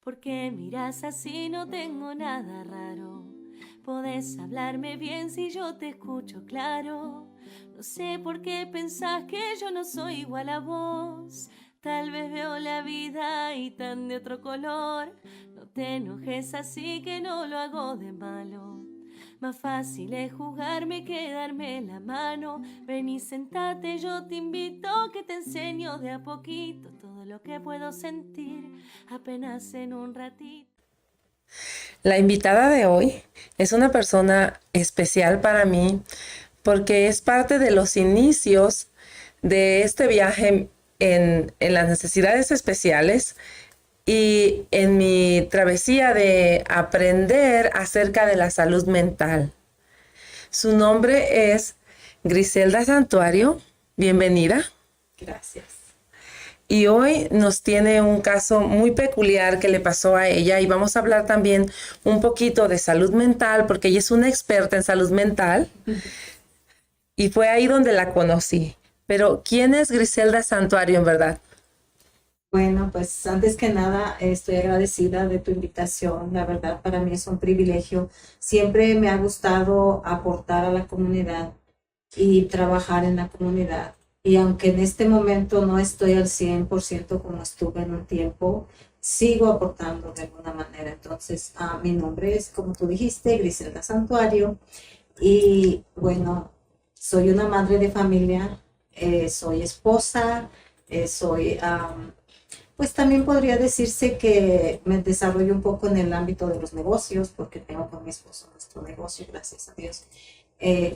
¿Por qué miras así? No tengo nada raro. Podés hablarme bien si yo te escucho claro. No sé por qué pensás que yo no soy igual a vos. Tal vez veo la vida y tan de otro color. No te enojes así que no lo hago de malo. Más fácil es jugarme que darme la mano. Ven y sentate, yo te invito, que te enseño de a poquito todo lo que puedo sentir apenas en un ratito. La invitada de hoy es una persona especial para mí porque es parte de los inicios de este viaje en las necesidades especiales y en mi travesía de aprender acerca de la salud mental. Su nombre es Griselda Santuario. Bienvenida. Gracias. Y hoy nos tiene un caso muy peculiar que le pasó a ella y vamos a hablar también un poquito de salud mental porque ella es una experta en salud mental y fue ahí donde la conocí. Pero ¿quién es Griselda Santuario en verdad? Bueno, pues antes que nada estoy agradecida de tu invitación. La verdad, para mí es un privilegio. Siempre me ha gustado aportar a la comunidad y trabajar en la comunidad. Y aunque en este momento no estoy al 100% como estuve en un tiempo, sigo aportando de alguna manera. Entonces, mi nombre es, como tú dijiste, Griselda Santuario. Y bueno, soy una madre de familia, soy esposa, soy... pues también podría decirse que me desarrollo un poco en el ámbito de los negocios, porque tengo con mi esposo nuestro negocio, gracias a Dios.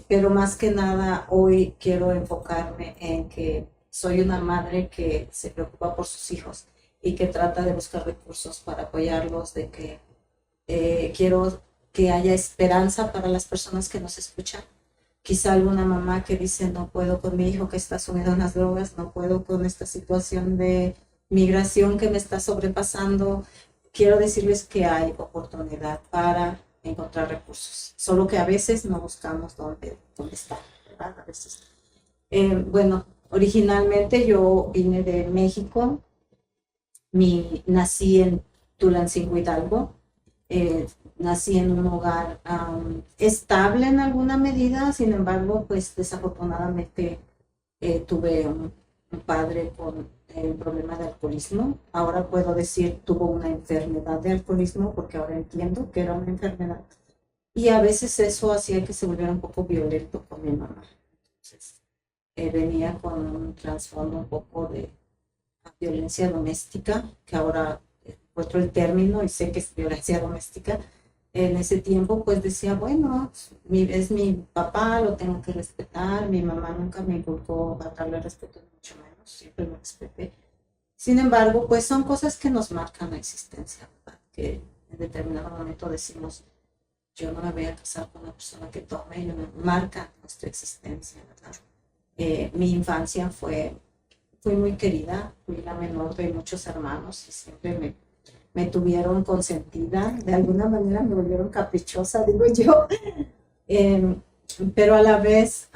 Pero más que nada, hoy quiero enfocarme en que soy una madre que se preocupa por sus hijos y que trata de buscar recursos para apoyarlos, de que quiero que haya esperanza para las personas que nos escuchan. Quizá alguna mamá que dice, no puedo con mi hijo que está sumido en las drogas, no puedo con esta situación de migración que me está sobrepasando. Quiero decirles que hay oportunidad para encontrar recursos, solo que a veces no buscamos dónde está, ¿verdad? A veces. Bueno, originalmente yo vine de México, nací en Tulancingo, Hidalgo. eh, Nací en un hogar estable en alguna medida, sin embargo, pues desafortunadamente tuve un padre con un problema de alcoholismo. Ahora puedo decir tuvo una enfermedad de alcoholismo porque ahora entiendo que era una enfermedad. Y a veces eso hacía que se volviera un poco violento con mi mamá. Entonces, venía con un trasfondo un poco de violencia doméstica, que ahora encuentro el término y sé que es violencia doméstica. En ese tiempo pues decía, bueno, es mi papá, lo tengo que respetar. Mi mamá nunca me inculcó faltarle respeto, mucho menos, siempre lo respeté. Sin embargo, pues son cosas que nos marcan la existencia, ¿verdad? Que en determinado momento decimos, yo no me voy a casar con una persona que tome, y marca nuestra existencia, ¿verdad? Mi infancia fui muy querida, fui la menor de muchos hermanos y siempre me tuvieron consentida, de alguna manera me volvieron caprichosa, digo yo. Eh, pero a la vez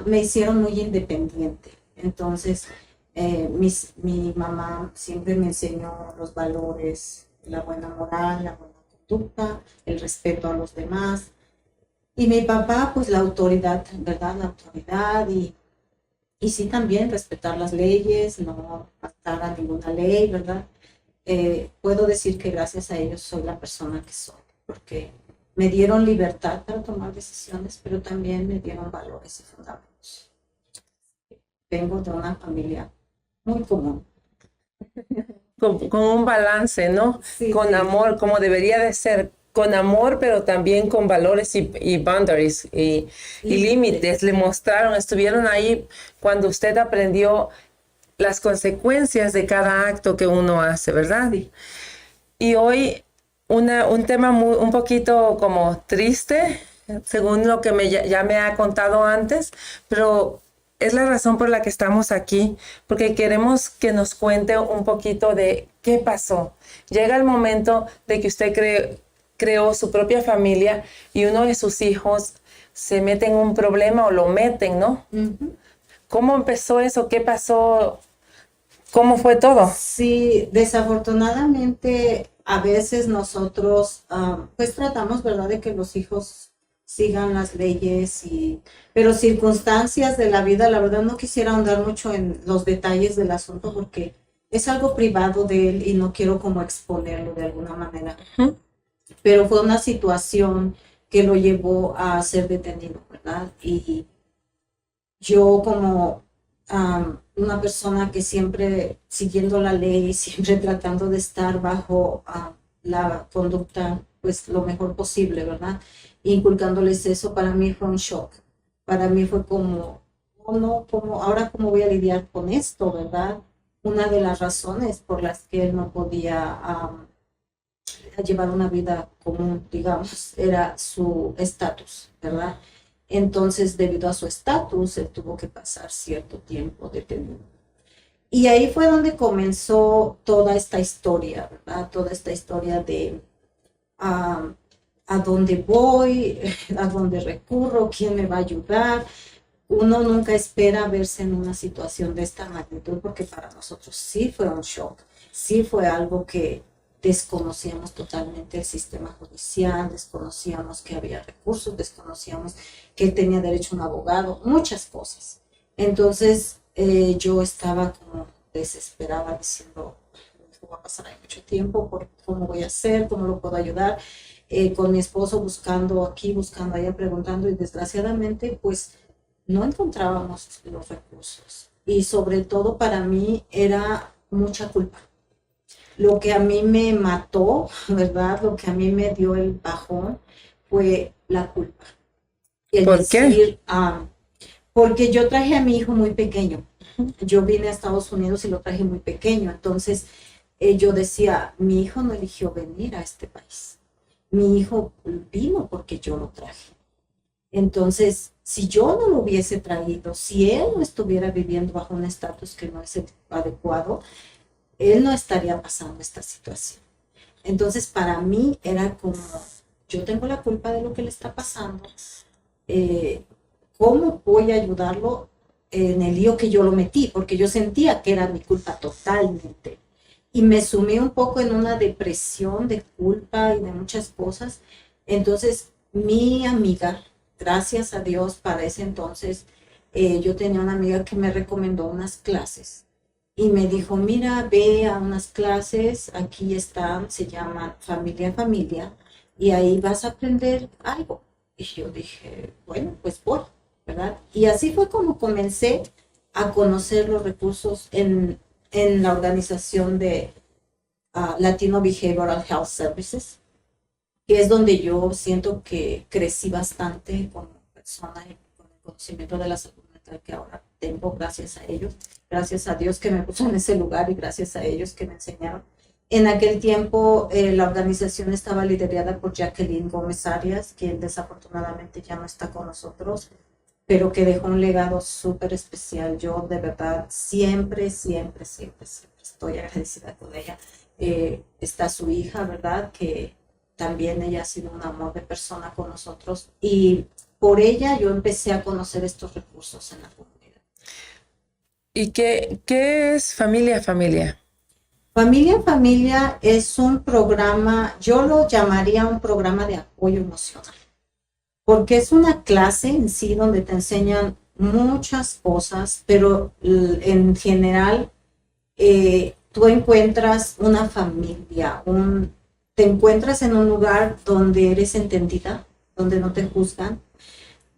me hicieron muy independiente. Entonces, mi mamá siempre me enseñó los valores, la buena moral, la buena conducta, el respeto a los demás. Y mi papá, pues la autoridad, ¿verdad? La autoridad y sí también respetar las leyes, no faltar a ninguna ley, ¿verdad? Puedo decir que gracias a ellos soy la persona que soy, porque me dieron libertad para tomar decisiones, pero también me dieron valores y fundamentos. Vengo de una familia muy común. Con un balance, ¿no? Sí, Con sí. amor, como debería de ser. Con amor, pero también con valores y boundaries y límites. Límites. Le mostraron, estuvieron ahí cuando usted aprendió las consecuencias de cada acto que uno hace, ¿verdad? Sí. Y hoy un tema un poquito como triste, según lo que ya me ha contado antes, pero es la razón por la que estamos aquí, porque queremos que nos cuente un poquito de qué pasó. Llega el momento de que usted creó su propia familia y uno de sus hijos se mete en un problema o lo meten, ¿no? Uh -huh. ¿Cómo empezó eso? ¿Qué pasó? cómo fue todo. Sí, desafortunadamente a veces nosotros pues tratamos, ¿verdad?, de que los hijos sigan las leyes pero circunstancias de la vida, la verdad no quisiera ahondar mucho en los detalles del asunto porque es algo privado de él y no quiero como exponerlo de alguna manera. Ujú. Pero fue una situación que lo llevó a ser detenido, ¿verdad? Y yo como una persona que siempre siguiendo la ley, siempre tratando de estar bajo la conducta, pues lo mejor posible, ¿verdad? Inculcándoles eso, para mí fue un shock. Para mí fue como, oh no, como, ahora cómo voy a lidiar con esto, ¿verdad? Una de las razones por las que él no podía llevar una vida común, digamos, era su estatus, ¿verdad? Entonces, debido a su estatus, él tuvo que pasar cierto tiempo detenido. Y ahí fue donde comenzó toda esta historia, ¿verdad? Toda esta historia de a dónde voy, a dónde recurro, quién me va a ayudar. Uno nunca espera verse en una situación de esta magnitud porque para nosotros sí fue un shock, sí fue algo que desconocíamos totalmente el sistema judicial, desconocíamos que había recursos, desconocíamos que él tenía derecho a un abogado, muchas cosas. Entonces yo estaba como desesperada diciendo, va a pasar ahí mucho tiempo, ¿cómo voy a hacer? ¿Cómo lo puedo ayudar? Con mi esposo buscando aquí, buscando allá, preguntando y desgraciadamente pues no encontrábamos los recursos. Y sobre todo para mí era mucha culpa. Lo que a mí me mató, ¿verdad? Lo que a mí me dio el bajón fue la culpa. El ¿Por qué? decir, porque yo traje a mi hijo muy pequeño. Yo vine a Estados Unidos y lo traje muy pequeño. Entonces yo decía, mi hijo no eligió venir a este país. Mi hijo vino porque yo lo traje. Entonces, si yo no lo hubiese traído, si él no estuviera viviendo bajo un estatus que no es adecuado, él no estaría pasando esta situación. Entonces, para mí era como, yo tengo la culpa de lo que le está pasando, eh, ¿cómo voy a ayudarlo en el lío que yo lo metí? Porque yo sentía que era mi culpa totalmente. Y me sumí un poco en una depresión de culpa y de muchas cosas. Entonces, mi amiga, gracias a Dios, para ese entonces, yo tenía una amiga que me recomendó unas clases y me dijo, mira, ve a unas clases, aquí están, se llaman Familia en Familia, y ahí vas a aprender algo. Y yo dije, bueno, pues voy, ¿verdad? Y así fue como comencé a conocer los recursos en la organización de Latino Behavioral Health Services, que es donde yo siento que crecí bastante como persona y con el conocimiento de la salud mental que ahora tengo, gracias a ellos, gracias a Dios que me puso en ese lugar y gracias a ellos que me enseñaron. En aquel tiempo la organización estaba liderada por Jacqueline Gómez Arias, quien desafortunadamente ya no está con nosotros, pero que dejó un legado súper especial. Yo de verdad siempre, siempre, siempre, siempre estoy agradecida con ella. Está su hija, ¿verdad? Que también ella ha sido un amor de persona con nosotros y por ella yo empecé a conocer estos recursos en la comunidad. ¿Y qué es Familia Familia? Familia en Familia es un programa, yo lo llamaría un programa de apoyo emocional, porque es una clase en sí donde te enseñan muchas cosas, pero en general tú encuentras una familia, te encuentras en un lugar donde eres entendida, donde no te juzgan,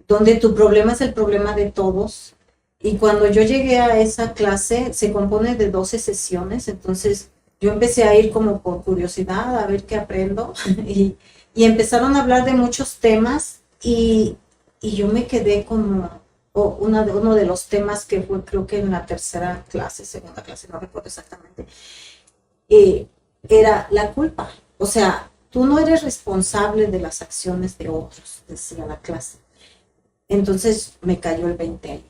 donde tu problema es el problema de todos. Y cuando yo llegué a esa clase, se compone de 12 sesiones, entonces yo empecé a ir como por curiosidad, a ver qué aprendo, y empezaron a hablar de muchos temas, y yo me quedé como, uno de los temas que fue creo que en la tercera clase, segunda clase, no recuerdo exactamente, era la culpa. O sea, tú no eres responsable de las acciones de otros, decía la clase. Entonces me cayó el 20 ahí.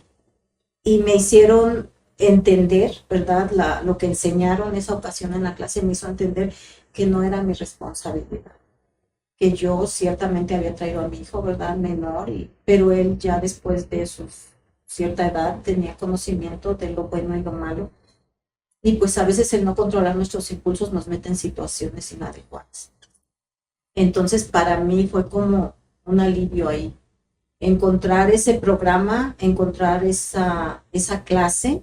Y me hicieron entender, ¿verdad? Lo que enseñaron en esa ocasión en la clase me hizo entender que no era mi responsabilidad. Que yo ciertamente había traído a mi hijo, ¿verdad? Menor, pero él ya después de su cierta edad tenía conocimiento de lo bueno y lo malo. y pues a veces el no controlar nuestros impulsos nos mete en situaciones inadecuadas. Entonces para mí fue como un alivio ahí, encontrar ese programa, encontrar esa clase.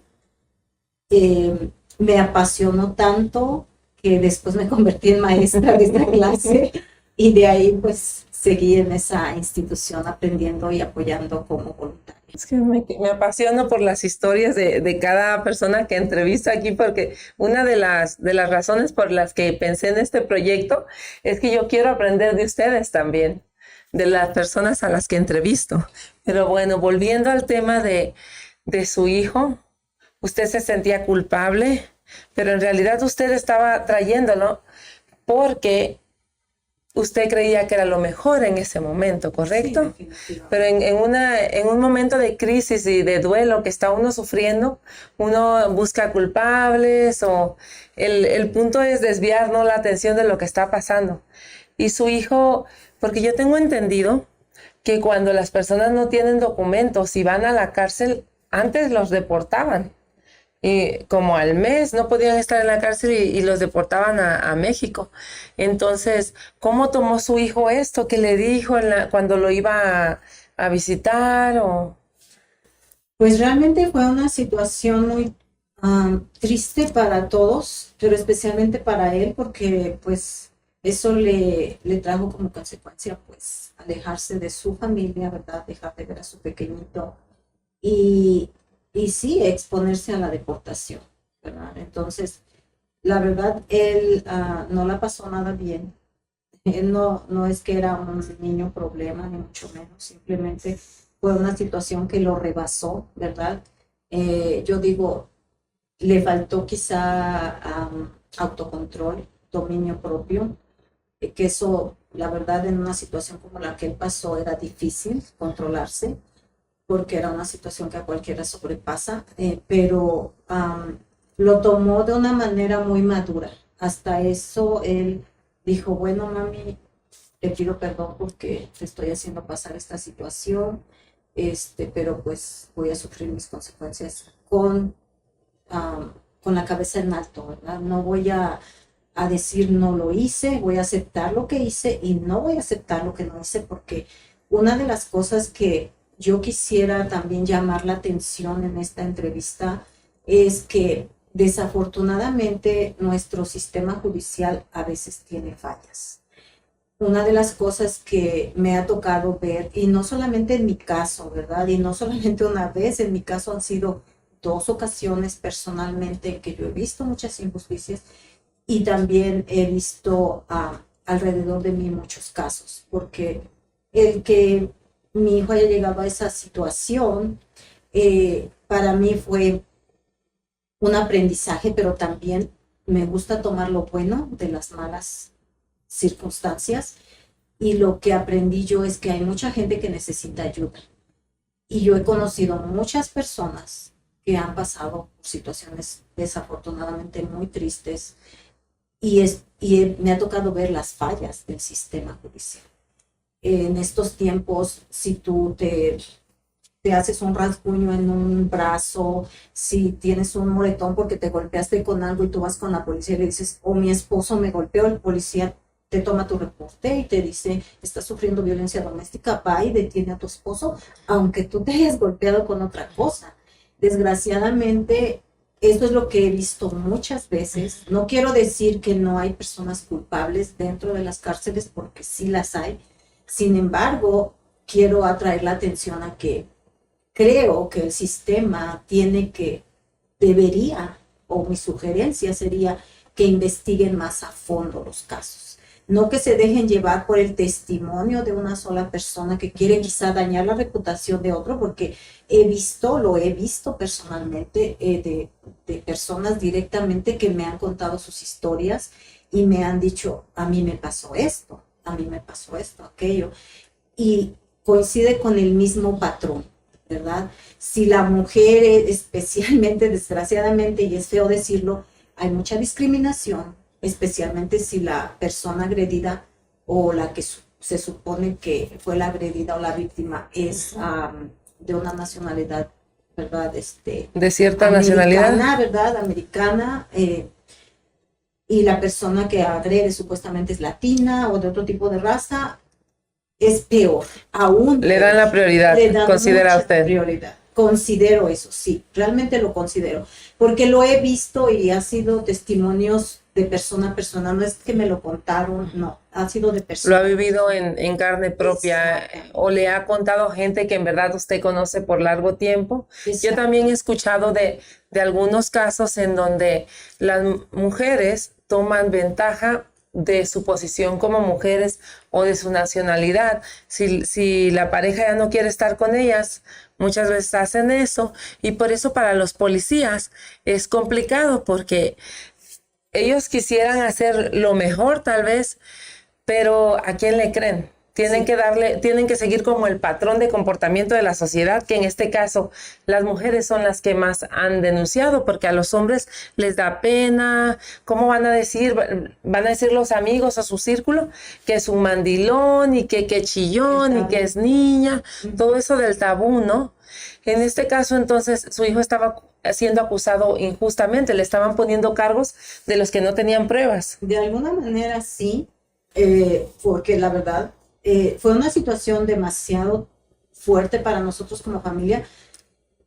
Me apasionó tanto que después me convertí en maestra de esta clase y de ahí pues seguí en esa institución aprendiendo y apoyando como voluntaria. Es que me apasiono por las historias de cada persona que entrevisto aquí, porque una de las razones por las que pensé en este proyecto es que yo quiero aprender de ustedes también, de las personas a las que entrevisto. Pero bueno, volviendo al tema de su hijo, usted se sentía culpable, pero en realidad usted estaba trayéndolo porque usted creía que era lo mejor en ese momento, ¿correcto? Sí, pero en un momento de crisis y de duelo que está uno sufriendo, uno busca culpables o el punto es desviar, ¿no?, la atención de lo que está pasando. Y su hijo, porque yo tengo entendido que cuando las personas no tienen documentos y van a la cárcel, antes los deportaban. Y como al mes no podían estar en la cárcel y los deportaban a México. Entonces, ¿cómo tomó su hijo esto? ¿Qué le dijo cuando lo iba a visitar? Pues realmente fue una situación muy triste para todos, pero especialmente para él, porque pues eso le trajo como consecuencia pues alejarse de su familia, ¿verdad? Dejar de ver a su pequeñito y sí exponerse a la deportación, ¿verdad? Entonces, la verdad, él no la pasó nada bien. Él no es que era un niño problema, ni mucho menos, simplemente fue una situación que lo rebasó, ¿verdad? Yo digo, le faltó quizá autocontrol, dominio propio, que eso, la verdad, en una situación como la que él pasó era difícil controlarse, porque era una situación que a cualquiera sobrepasa, pero lo tomó de una manera muy madura. Hasta eso él dijo, bueno, mami, te pido perdón porque te estoy haciendo pasar esta situación, pero pues voy a sufrir mis consecuencias con la cabeza en alto, ¿verdad? No voy a decir no lo hice, voy a aceptar lo que hice y no voy a aceptar lo que no hice, porque una de las cosas que yo quisiera también llamar la atención en esta entrevista es que desafortunadamente nuestro sistema judicial a veces tiene fallas. Una de las cosas que me ha tocado ver, y no solamente en mi caso, ¿verdad? Y no solamente una vez, en mi caso han sido 2 ocasiones personalmente que yo he visto muchas injusticias y también he visto alrededor de mí muchos casos, porque el que mi hijo haya llegado a esa situación, para mí fue un aprendizaje, pero también me gusta tomar lo bueno de las malas circunstancias, y lo que aprendí yo es que hay mucha gente que necesita ayuda. Y yo he conocido muchas personas que han pasado por situaciones desafortunadamente muy tristes me ha tocado ver las fallas del sistema judicial. En estos tiempos, si tú te haces un rasguño en un brazo, si tienes un moretón porque te golpeaste con algo y tú vas con la policía y le dices, oh, mi esposo me golpeó, el policía te toma tu reporte y te dice, estás sufriendo violencia doméstica, va y detiene a tu esposo, aunque tú te hayas golpeado con otra cosa. Desgraciadamente, esto es lo que he visto muchas veces. No quiero decir que no hay personas culpables dentro de las cárceles, porque sí las hay. Sin embargo, quiero atraer la atención a que creo que el sistema debería, o mi sugerencia sería que investiguen más a fondo los casos. No que se dejen llevar por el testimonio de una sola persona que quiere quizá dañar la reputación de otro, porque lo he visto personalmente de personas directamente que me han contado sus historias y me han dicho, a mí me pasó esto, aquello, y coincide con el mismo patrón, ¿verdad? Si la mujer, especialmente, desgraciadamente, y es feo decirlo, hay mucha discriminación, especialmente si la persona agredida o la que se supone que fue la agredida o la víctima es de una nacionalidad ¿verdad? De cierta nacionalidad. Americana, ¿verdad? Americana, y la persona que agrede supuestamente es latina o de otro tipo de raza, es peor, aún Le peor. dan la prioridad, Le dan considera mucha usted. prioridad. Considero eso, sí, realmente lo considero, porque lo he visto y ha sido testimonios de persona a persona, no es que me lo contaron, no, ha sido de Lo persona. ha vivido en carne propia Exactamente. o le ha contado gente que en verdad usted conoce por largo tiempo. Yo Exacto. también he escuchado de algunos casos en donde las mujeres toman ventaja de su posición como mujeres o de su nacionalidad. Si la pareja ya no quiere estar con ellas, muchas veces hacen eso y por eso para los policías es complicado porque ellos quisieran hacer lo mejor tal vez, pero ¿a quién le creen? Tienen Sí. tienen que seguir como el patrón de comportamiento de la sociedad, que en este caso las mujeres son las que más han denunciado, porque a los hombres les da pena. ¿Cómo van a decir? Van a decir los amigos a su círculo que es un mandilón y que chillón y que es niña, todo eso del tabú, ¿no? En este caso, entonces, su hijo estaba siendo acusado injustamente, le estaban poniendo cargos de los que no tenían pruebas. De alguna manera sí, porque la verdad fue una situación demasiado fuerte para nosotros como familia,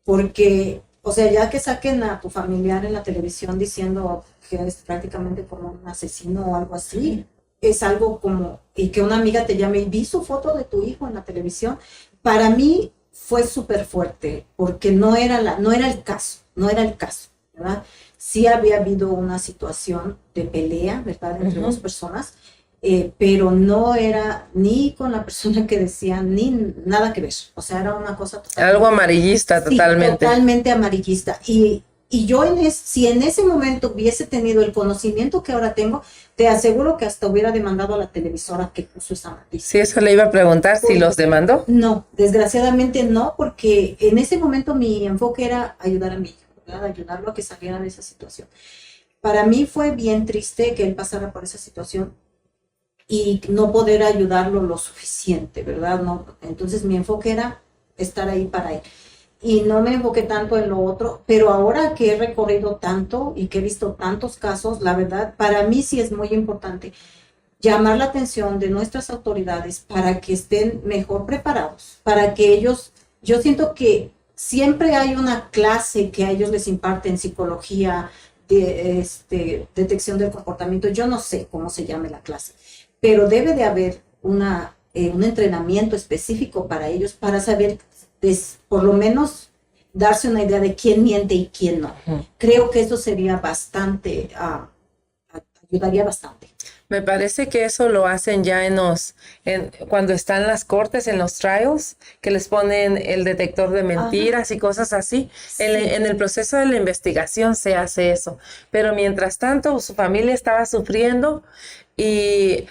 porque, o sea, ya que saquen a tu familiar en la televisión diciendo que es prácticamente como un asesino o algo así, es algo como, y que una amiga te llame y vi su foto de tu hijo en la televisión, para mí fue súper fuerte, porque no era el caso, ¿verdad? Sí había habido una situación de pelea, ¿verdad? Entre dos personas, pero no era ni con la persona que decía, ni nada que ver. O sea, era una cosa totalmente... Algo amarillista, Sí, totalmente. totalmente amarillista. Y yo si en ese momento hubiese tenido el conocimiento que ahora tengo, te aseguro que hasta hubiera demandado a la televisora que puso esa noticia. Sí, eso le iba a preguntar si los demandó. No, desgraciadamente no, porque en ese momento mi enfoque era ayudar a mi hijo, ¿verdad? Ayudarlo a que saliera de esa situación. Para mí fue bien triste que él pasara por esa situación y no poder ayudarlo lo suficiente, ¿verdad? No, entonces mi enfoque era estar ahí para él. Y no me enfoqué tanto en lo otro, pero ahora que he recorrido tanto y que he visto tantos casos, la verdad, para mí sí es muy importante llamar la atención de nuestras autoridades para que estén mejor preparados, para que ellos, yo siento que siempre hay una clase que a ellos les imparte en psicología, de detección del comportamiento, yo no sé cómo se llame la clase, pero debe de haber un entrenamiento específico para ellos, para saber, por lo menos, darse una idea de quién miente y quién no. Creo que eso sería bastante, ayudaría bastante. Me parece que eso lo hacen ya cuando están las cortes, en los trials, que les ponen el detector de mentiras y cosas así. Sí. En el proceso de la investigación se hace eso. Pero mientras tanto, su familia estaba sufriendo y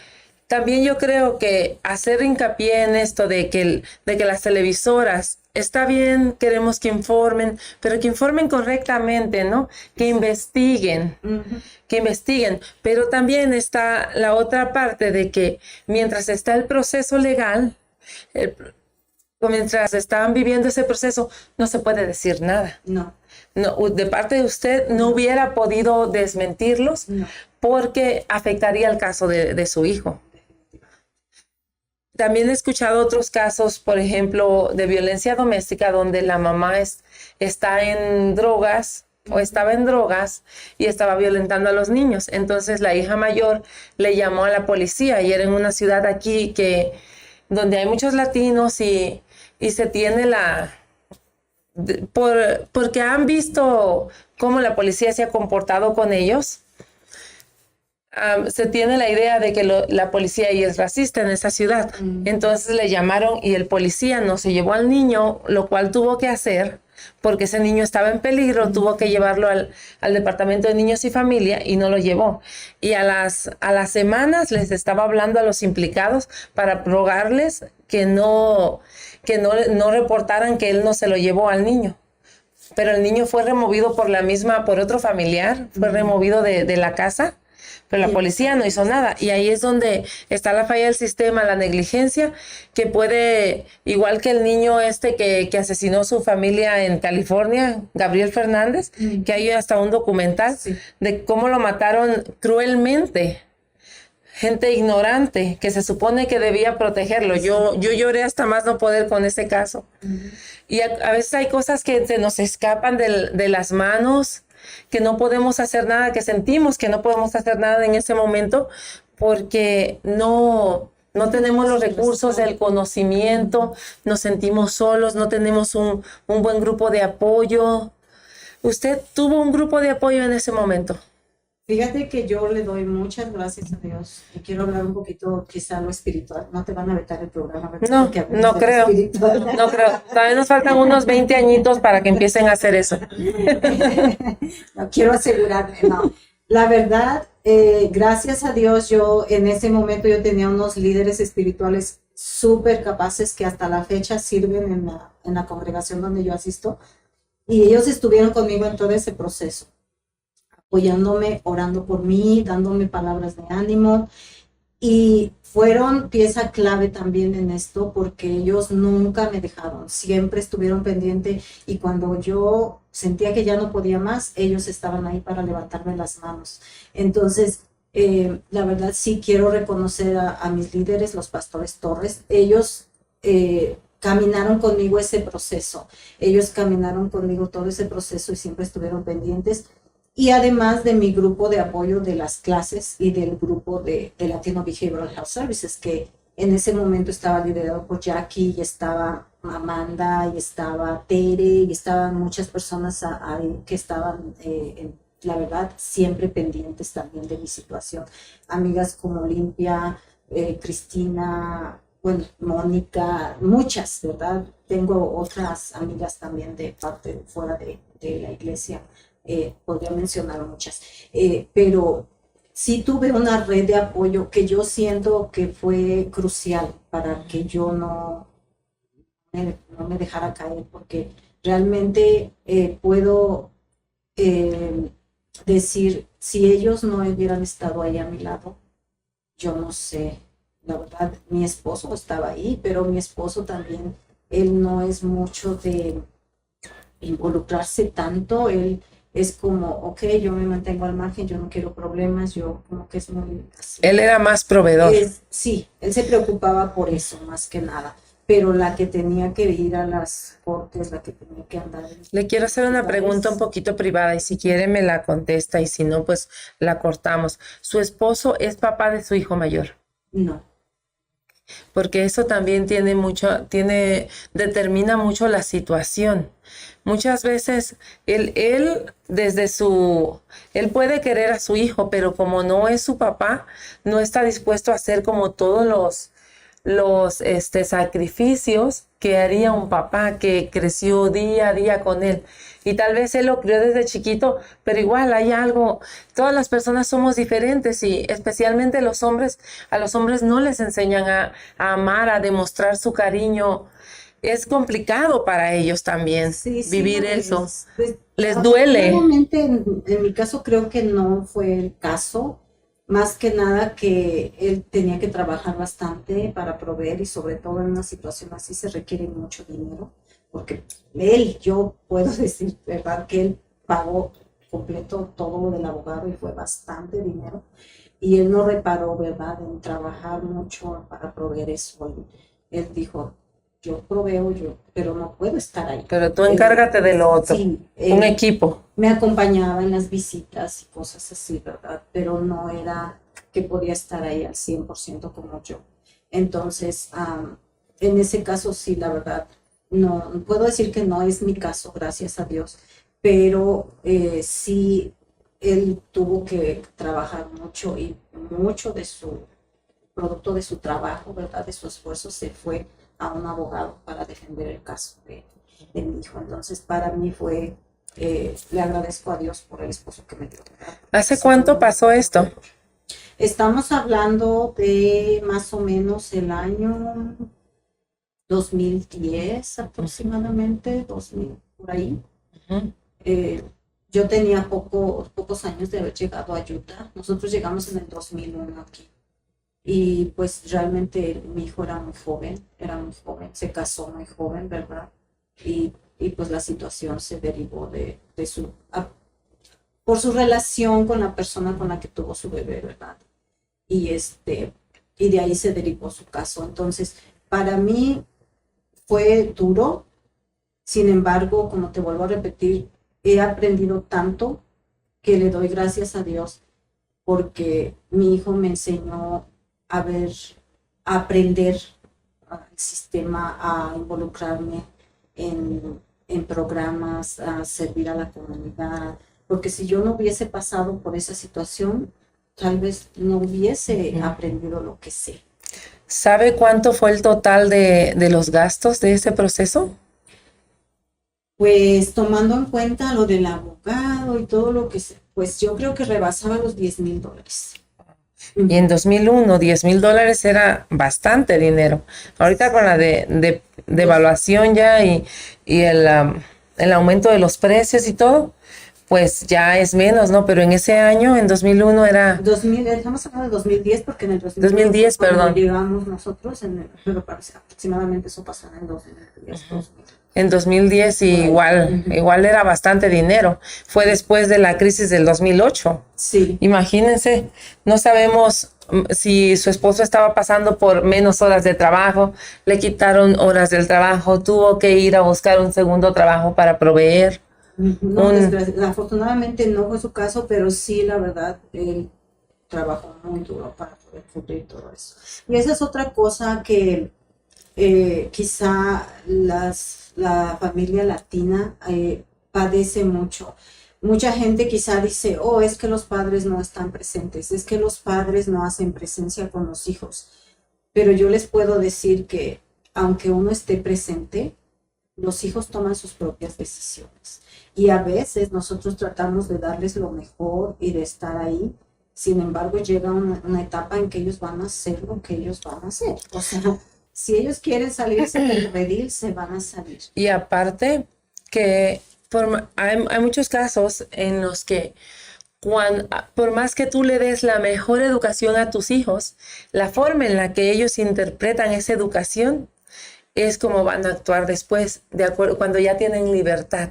también yo creo que hacer hincapié en esto de que las televisoras, está bien, queremos que informen, pero que informen correctamente, ¿no? Que investiguen. Que investiguen, pero también está la otra parte de que mientras está el proceso legal, mientras estaban viviendo ese proceso, no se puede decir nada. No. No, de parte de usted no hubiera podido desmentirlos porque afectaría el caso de su hijo. También he escuchado otros casos, por ejemplo, de violencia doméstica donde la mamá está en drogas o estaba en drogas y estaba violentando a los niños. Entonces la hija mayor le llamó a la policía y era en una ciudad aquí donde hay muchos latinos y se tiene porque han visto cómo la policía se ha comportado con ellos. Se tiene la idea de que la policía ahí es racista en esa ciudad. Entonces le llamaron y el policía no se llevó al niño, lo cual tuvo que hacer porque ese niño estaba en peligro, tuvo que llevarlo al departamento de niños y familia y no lo llevó. Y a las semanas les estaba hablando a los implicados para rogarles que no reportaran que él no se lo llevó al niño. Pero el niño fue removido por otro familiar, fue removido de la casa. pero la policía no hizo nada. Y ahí es donde está la falla del sistema, la negligencia, que puede, igual que el niño este que asesinó a su familia en California, Gabriel Fernández, que hay hasta un documental de cómo lo mataron cruelmente. Gente ignorante que se supone que debía protegerlo. Yo lloré hasta más no poder con ese caso. Y a veces hay cosas que se nos escapan de las manos, que no podemos hacer nada, que sentimos que no podemos hacer nada en ese momento porque no tenemos los recursos, el conocimiento, nos sentimos solos, no tenemos un buen grupo de apoyo. ¿Usted tuvo un grupo de apoyo en ese momento? Fíjate que yo le doy muchas gracias a Dios y quiero hablar un poquito quizá lo espiritual. No te van a vetar el programa, ¿verdad? No creo. No creo. Todavía nos faltan unos 20 añitos para que empiecen a hacer eso. No quiero asegurarme, no. La verdad, gracias a Dios, yo en ese momento yo tenía unos líderes espirituales súper capaces que hasta la fecha sirven en la congregación donde yo asisto y ellos estuvieron conmigo en todo ese proceso, apoyándome, orando por mí, dándome palabras de ánimo y fueron pieza clave también en esto porque ellos nunca me dejaron, siempre estuvieron pendientes y cuando yo sentía que ya no podía más, ellos estaban ahí para levantarme las manos. Entonces, la verdad sí quiero reconocer a mis líderes, los pastores Torres, ellos caminaron conmigo ese proceso, ellos caminaron conmigo todo ese proceso y siempre estuvieron pendientes. Y además de mi grupo de apoyo de las clases y del grupo de Latino Behavioral Health Services, que en ese momento estaba liderado por Jackie, y estaba Amanda, y estaba Tere, y estaban muchas personas ahí que estaban, la verdad, siempre pendientes también de mi situación. Amigas como Olimpia, Cristina, bueno, Mónica, muchas, ¿verdad? Tengo otras amigas también de parte fuera de la iglesia. Podría mencionar muchas, pero sí tuve una red de apoyo que yo siento que fue crucial para que yo no me dejara caer, porque realmente puedo decir, si ellos no hubieran estado ahí a mi lado, yo no sé, la verdad, mi esposo estaba ahí, pero mi esposo también, él no es mucho de involucrarse tanto, él es como, ok, yo me mantengo al margen, yo no quiero problemas, yo como que es muy... Así. Él era más proveedor. Sí, él se preocupaba por eso, más que nada, pero la que tenía que ir a las cortes, la que tenía que andar... Le quiero hacer una pregunta un poquito privada y si quiere me la contesta y si no, pues la cortamos. ¿Su esposo es papá de su hijo mayor? No. Porque eso también determina mucho la situación. Muchas veces él puede querer a su hijo, pero como no es su papá, no está dispuesto a hacer como todos los sacrificios que haría un papá que creció día a día con él. Y tal vez él lo crió desde chiquito, pero igual hay algo. Todas las personas somos diferentes y especialmente los hombres, a los hombres no les enseñan a amar, a demostrar su cariño. Es complicado para ellos también vivir eso. Pues, les duele. Realmente en mi caso creo que no fue el caso. Más que nada que él tenía que trabajar bastante para proveer y sobre todo en una situación así se requiere mucho dinero, porque yo puedo decir, ¿verdad? Que él pagó completo todo lo del abogado y fue bastante dinero y él no reparó, ¿verdad? En trabajar mucho para proveer eso. Él dijo, yo proveo, pero no puedo estar ahí. Pero tú encárgate de lo otro, sí, un equipo. Me acompañaba en las visitas y cosas así, ¿verdad? Pero no era que podía estar ahí al 100% como yo. Entonces, en ese caso sí, la verdad, no puedo decir que no es mi caso, gracias a Dios, pero sí, él tuvo que trabajar mucho y mucho de su producto de su trabajo, ¿verdad? De su esfuerzo se fue a un abogado para defender el caso de mi hijo. Entonces, para mí fue... le agradezco a Dios por el esposo que me dio. ¿Hace cuánto pasó esto? Estamos hablando de más o menos el año 2010 aproximadamente, 2000, por ahí. yo tenía pocos años de haber llegado a Utah. Nosotros llegamos en el 2001 aquí. Y pues realmente mi hijo era muy joven, se casó muy joven, ¿verdad? Y pues la situación se derivó por su relación con la persona con la que tuvo su bebé, ¿verdad? Y de ahí se derivó su caso. Entonces, para mí fue duro. Sin embargo, como te vuelvo a repetir, he aprendido tanto que le doy gracias a Dios porque mi hijo me enseñó a aprender el sistema, a involucrarme en programas, a servir a la comunidad, porque si yo no hubiese pasado por esa situación, tal vez no hubiese aprendido lo que sé. ¿Sabe cuánto fue el total de los gastos de ese proceso? Pues tomando en cuenta lo del abogado y todo lo que pues yo creo que rebasaba los $10,000. Y en 2001, $10,000 era bastante dinero. Ahorita con la devaluación ya y el aumento de los precios y todo, pues ya es menos, ¿no? Pero en ese año, en 2001 era... Estamos hablando de 2010 porque en el 2010, perdón. Llegamos nosotros, pero aproximadamente eso pasó en el 2010. En 2010 y igual era bastante dinero. Fue después de la crisis del 2008. Sí. Imagínense, no sabemos si su esposo estaba pasando por menos horas de trabajo, le quitaron horas del trabajo, tuvo que ir a buscar un segundo trabajo para proveer. No, afortunadamente no fue su caso, pero sí, la verdad, él trabajó muy duro para poder cubrir todo eso. Y esa es otra cosa que quizá la familia latina padece mucho. Mucha gente quizá dice, oh, es que los padres no están presentes, es que los padres no hacen presencia con los hijos. Pero yo les puedo decir que aunque uno esté presente, los hijos toman sus propias decisiones. Y a veces nosotros tratamos de darles lo mejor y de estar ahí. Sin embargo, llega una etapa en que ellos van a hacer lo que ellos van a hacer. O sea, si ellos quieren salirse del redil, se van a salir. Y aparte que hay muchos casos en los que por más que tú le des la mejor educación a tus hijos, la forma en la que ellos interpretan esa educación es como van a actuar después, de acuerdo, cuando ya tienen libertad.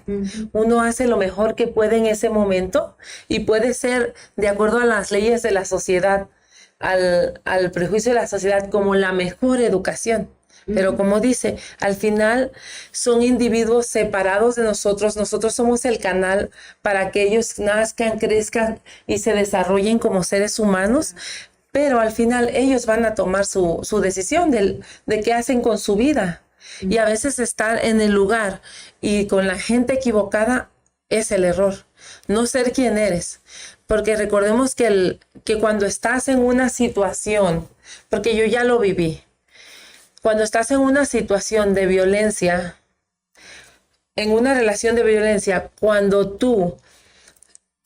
Uno hace lo mejor que puede en ese momento y puede ser de acuerdo a las leyes de la sociedad, al prejuicio de la sociedad, como la mejor educación. Pero como dice, al final son individuos separados de nosotros. Nosotros somos el canal para que ellos nazcan, crezcan y se desarrollen como seres humanos. Pero al final ellos van a tomar su decisión de qué hacen con su vida. Y a veces estar en el lugar y con la gente equivocada es el error. No ser quien eres. Porque recordemos que cuando estás en una situación, porque yo ya lo viví, cuando estás en una situación de violencia, en una relación de violencia, cuando tú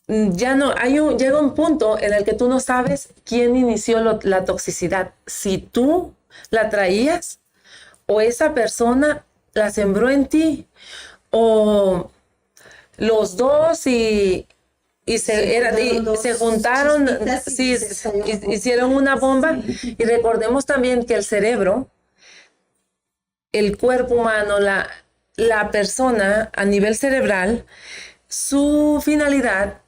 ya no, llega un punto en el que tú no sabes quién inició la toxicidad, si tú la traías o esa persona la sembró en ti o los dos y se juntaron, hicieron una bomba. Y recordemos también que el cerebro, el cuerpo humano, la persona a nivel cerebral, su finalidad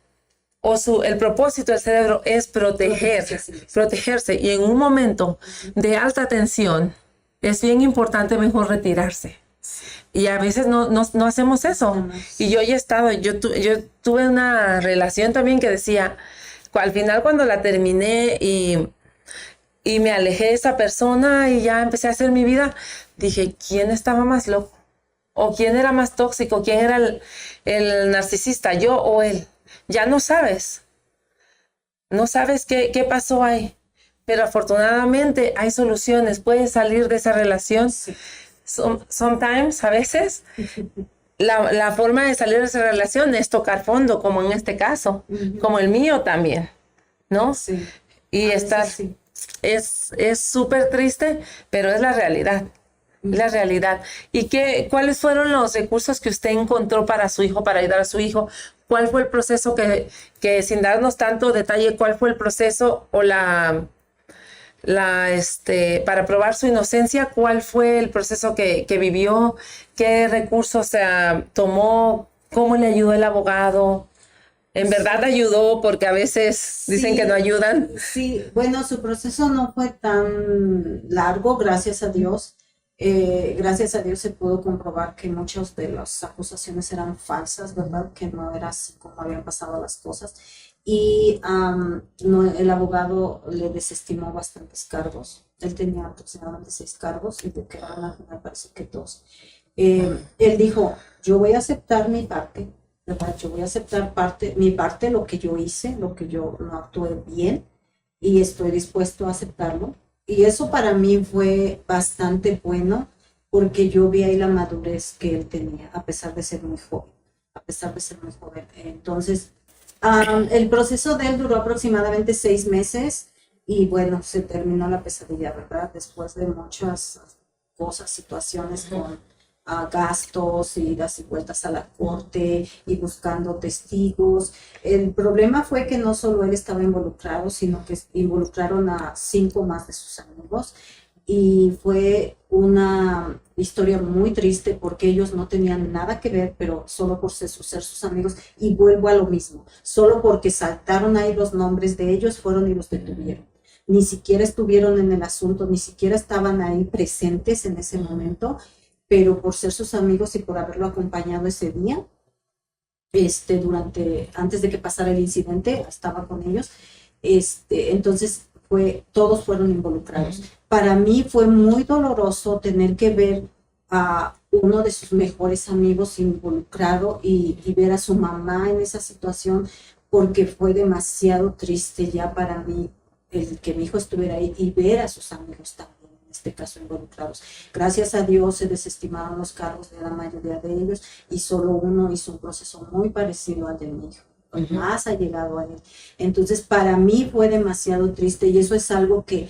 o el propósito del cerebro es protegerse. Y en un momento de alta tensión es bien importante mejor retirarse. Y a veces no hacemos eso. Y yo tuve una relación también que decía, al final cuando la terminé y me alejé de esa persona y ya empecé a hacer mi vida, dije, ¿quién estaba más loco? ¿O quién era más tóxico? ¿Quién era el narcisista? ¿Yo o él? Ya no sabes. No sabes qué pasó ahí. Pero afortunadamente hay soluciones. Puedes salir de esa relación. Sí. Sometimes, a veces, la forma de salir de esa relación es tocar fondo, como en este caso, como el mío también, ¿no? Sí. Y es súper triste, pero es la realidad. la realidad. ¿Y cuáles fueron los recursos que usted encontró para su hijo, para ayudar a su hijo? ¿Cuál fue el proceso que sin darnos tanto detalle, cuál fue el proceso o para probar su inocencia, cuál fue el proceso que vivió? ¿Qué recursos tomó? ¿Cómo le ayudó el abogado? ¿En verdad ayudó? Porque a veces dicen que no ayudan. Sí, bueno, su proceso no fue tan largo, gracias a Dios. Gracias a Dios se pudo comprobar que muchas de las acusaciones eran falsas, ¿verdad? Que no era así como habían pasado las cosas. Y el abogado le desestimó bastantes cargos. Él tenía aproximadamente 6 cargos y le quedaron al final parece que 2. Él dijo, yo voy a aceptar mi parte, ¿verdad? Yo voy a aceptar mi parte, lo que yo hice, lo que yo no actué bien y estoy dispuesto a aceptarlo. Y eso para mí fue bastante bueno porque yo vi ahí la madurez que él tenía, a pesar de ser muy joven, Entonces, el proceso de él duró aproximadamente 6 meses y bueno, se terminó la pesadilla, ¿verdad? Después de muchas cosas, situaciones con gastos, idas y vueltas a la corte y buscando testigos. El problema fue que no solo él estaba involucrado, sino que involucraron a 5 más de sus amigos y fue una historia muy triste porque ellos no tenían nada que ver, pero solo por ser sus amigos, y vuelvo a lo mismo, solo porque saltaron ahí los nombres de ellos, fueron y los detuvieron. Ni siquiera estuvieron en el asunto, ni siquiera estaban ahí presentes en ese momento, pero por ser sus amigos y por haberlo acompañado ese día, antes de que pasara el incidente, estaba con ellos, entonces todos fueron involucrados. Para mí fue muy doloroso tener que ver a uno de sus mejores amigos involucrado y ver a su mamá en esa situación, porque fue demasiado triste ya para mí el que mi hijo estuviera ahí y ver a sus amigos también, en este caso involucrados. Gracias a Dios se desestimaron los cargos de la mayoría de ellos y solo uno hizo un proceso muy parecido al de mi hijo. Más ha llegado a él. Entonces, para mí fue demasiado triste y eso es algo que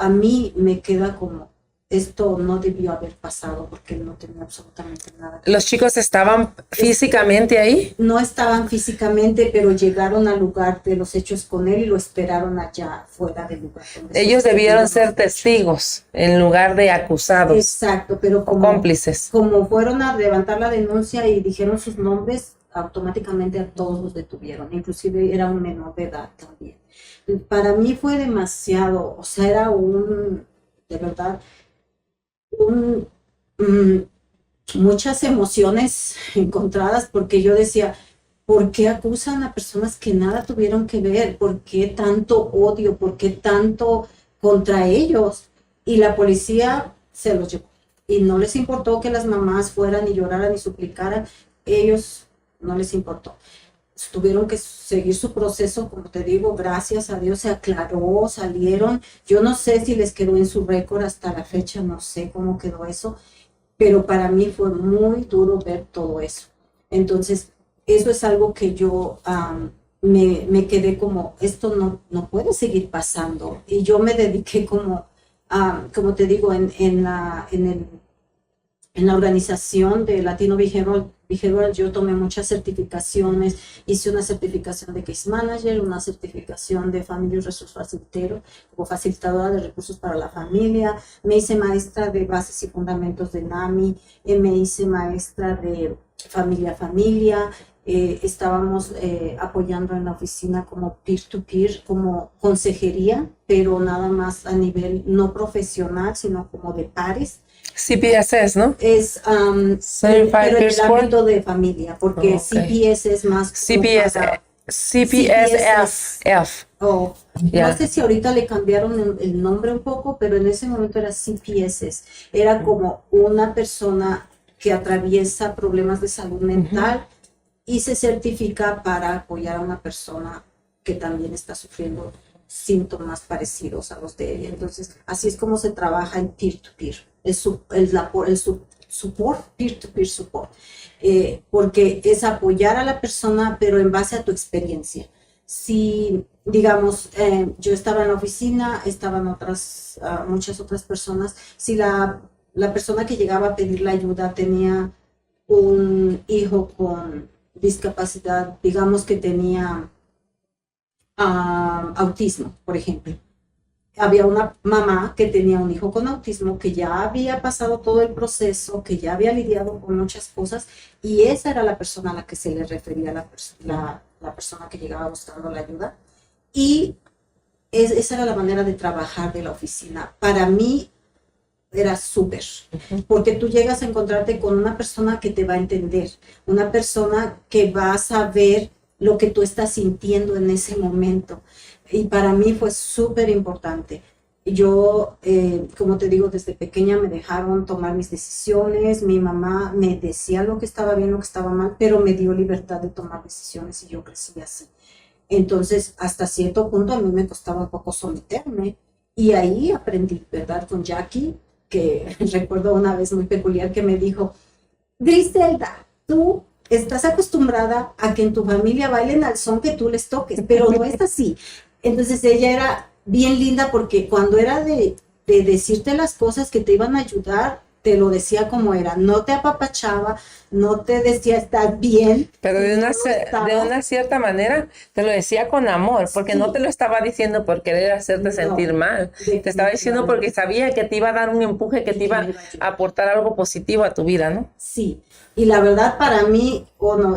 a mí me queda como, esto no debió haber pasado porque no tenía absolutamente nada que ver. ¿Los chicos estaban físicamente ahí? No estaban físicamente, pero llegaron al lugar de los hechos con él y lo esperaron allá fuera del lugar. Ellos debieron ser testigos en lugar de acusados. Exacto, pero cómplices. Como fueron a levantar la denuncia y dijeron sus nombres, automáticamente a todos los detuvieron, inclusive era un menor de edad también. Para mí fue demasiado, o sea, era de verdad, muchas emociones encontradas, porque yo decía, ¿por qué acusan a personas que nada tuvieron que ver? ¿Por qué tanto odio? ¿Por qué tanto contra ellos? Y la policía se los llevó. Y no les importó que las mamás fueran y lloraran y suplicaran. Ellos no les importó. Tuvieron que seguir su proceso, como te digo, gracias a Dios se aclaró, salieron. Yo no sé si les quedó en su récord hasta la fecha, no sé cómo quedó eso, pero para mí fue muy duro ver todo eso. Entonces, eso es algo que yo me quedé como, esto no puede seguir pasando. Y yo me dediqué como te digo, en la organización de Latino Behavioral, yo tomé muchas certificaciones, hice una certificación de Case Manager, una certificación de Family Resource Facilitator, como facilitadora de recursos para la familia, me hice maestra de bases y fundamentos de NAMI, me hice maestra de familia a familia, estábamos apoyando en la oficina como peer-to-peer, como consejería, pero nada más a nivel no profesional, sino como de pares. CPSS, ¿no? Es pero en el ámbito de familia, porque CPS es más CPSF. No sé si ahorita le cambiaron el nombre un poco, pero en ese momento era CPSS. Era como una persona que atraviesa problemas de salud mental y se certifica para apoyar a una persona que también está sufriendo síntomas parecidos a los de ella. Entonces, así es como se trabaja en peer-to-peer. El support, peer-to-peer support. Porque es apoyar a la persona, pero en base a tu experiencia. Si, digamos, yo estaba en la oficina, estaban muchas otras personas, si la la persona que llegaba a pedir la ayuda tenía un hijo con discapacidad, digamos que tenía autismo, por ejemplo. Había una mamá que tenía un hijo con autismo, que ya había pasado todo el proceso, que ya había lidiado con muchas cosas, y esa era la persona a la que se le refería la persona que llegaba buscando la ayuda. Y esa era la manera de trabajar de la oficina. Para mí era súper, porque tú llegas a encontrarte con una persona que te va a entender, una persona que va a saber lo que tú estás sintiendo en ese momento. Y para mí fue súper importante. Yo, como te digo, desde pequeña me dejaron tomar mis decisiones. Mi mamá me decía lo que estaba bien, lo que estaba mal, pero me dio libertad de tomar decisiones y yo crecí así. Entonces, hasta cierto punto a mí me costaba un poco someterme y ahí aprendí, ¿verdad? Con Jackie, que recuerdo una vez muy peculiar que me dijo, Griselda, tú estás acostumbrada a que en tu familia bailen al son que tú les toques, pero no es así. Entonces ella era bien linda porque cuando era de decirte las cosas que te iban a ayudar, te lo decía como era, no te apapachaba, no te decía estás bien. Pero de una cierta manera te lo decía con amor, porque Sí. no te lo estaba diciendo por querer hacerte sentir mal. Te estaba diciendo porque sabía que te iba a dar un empuje, que te iba a aportar algo positivo a tu vida, ¿no? Sí, y la verdad para mí,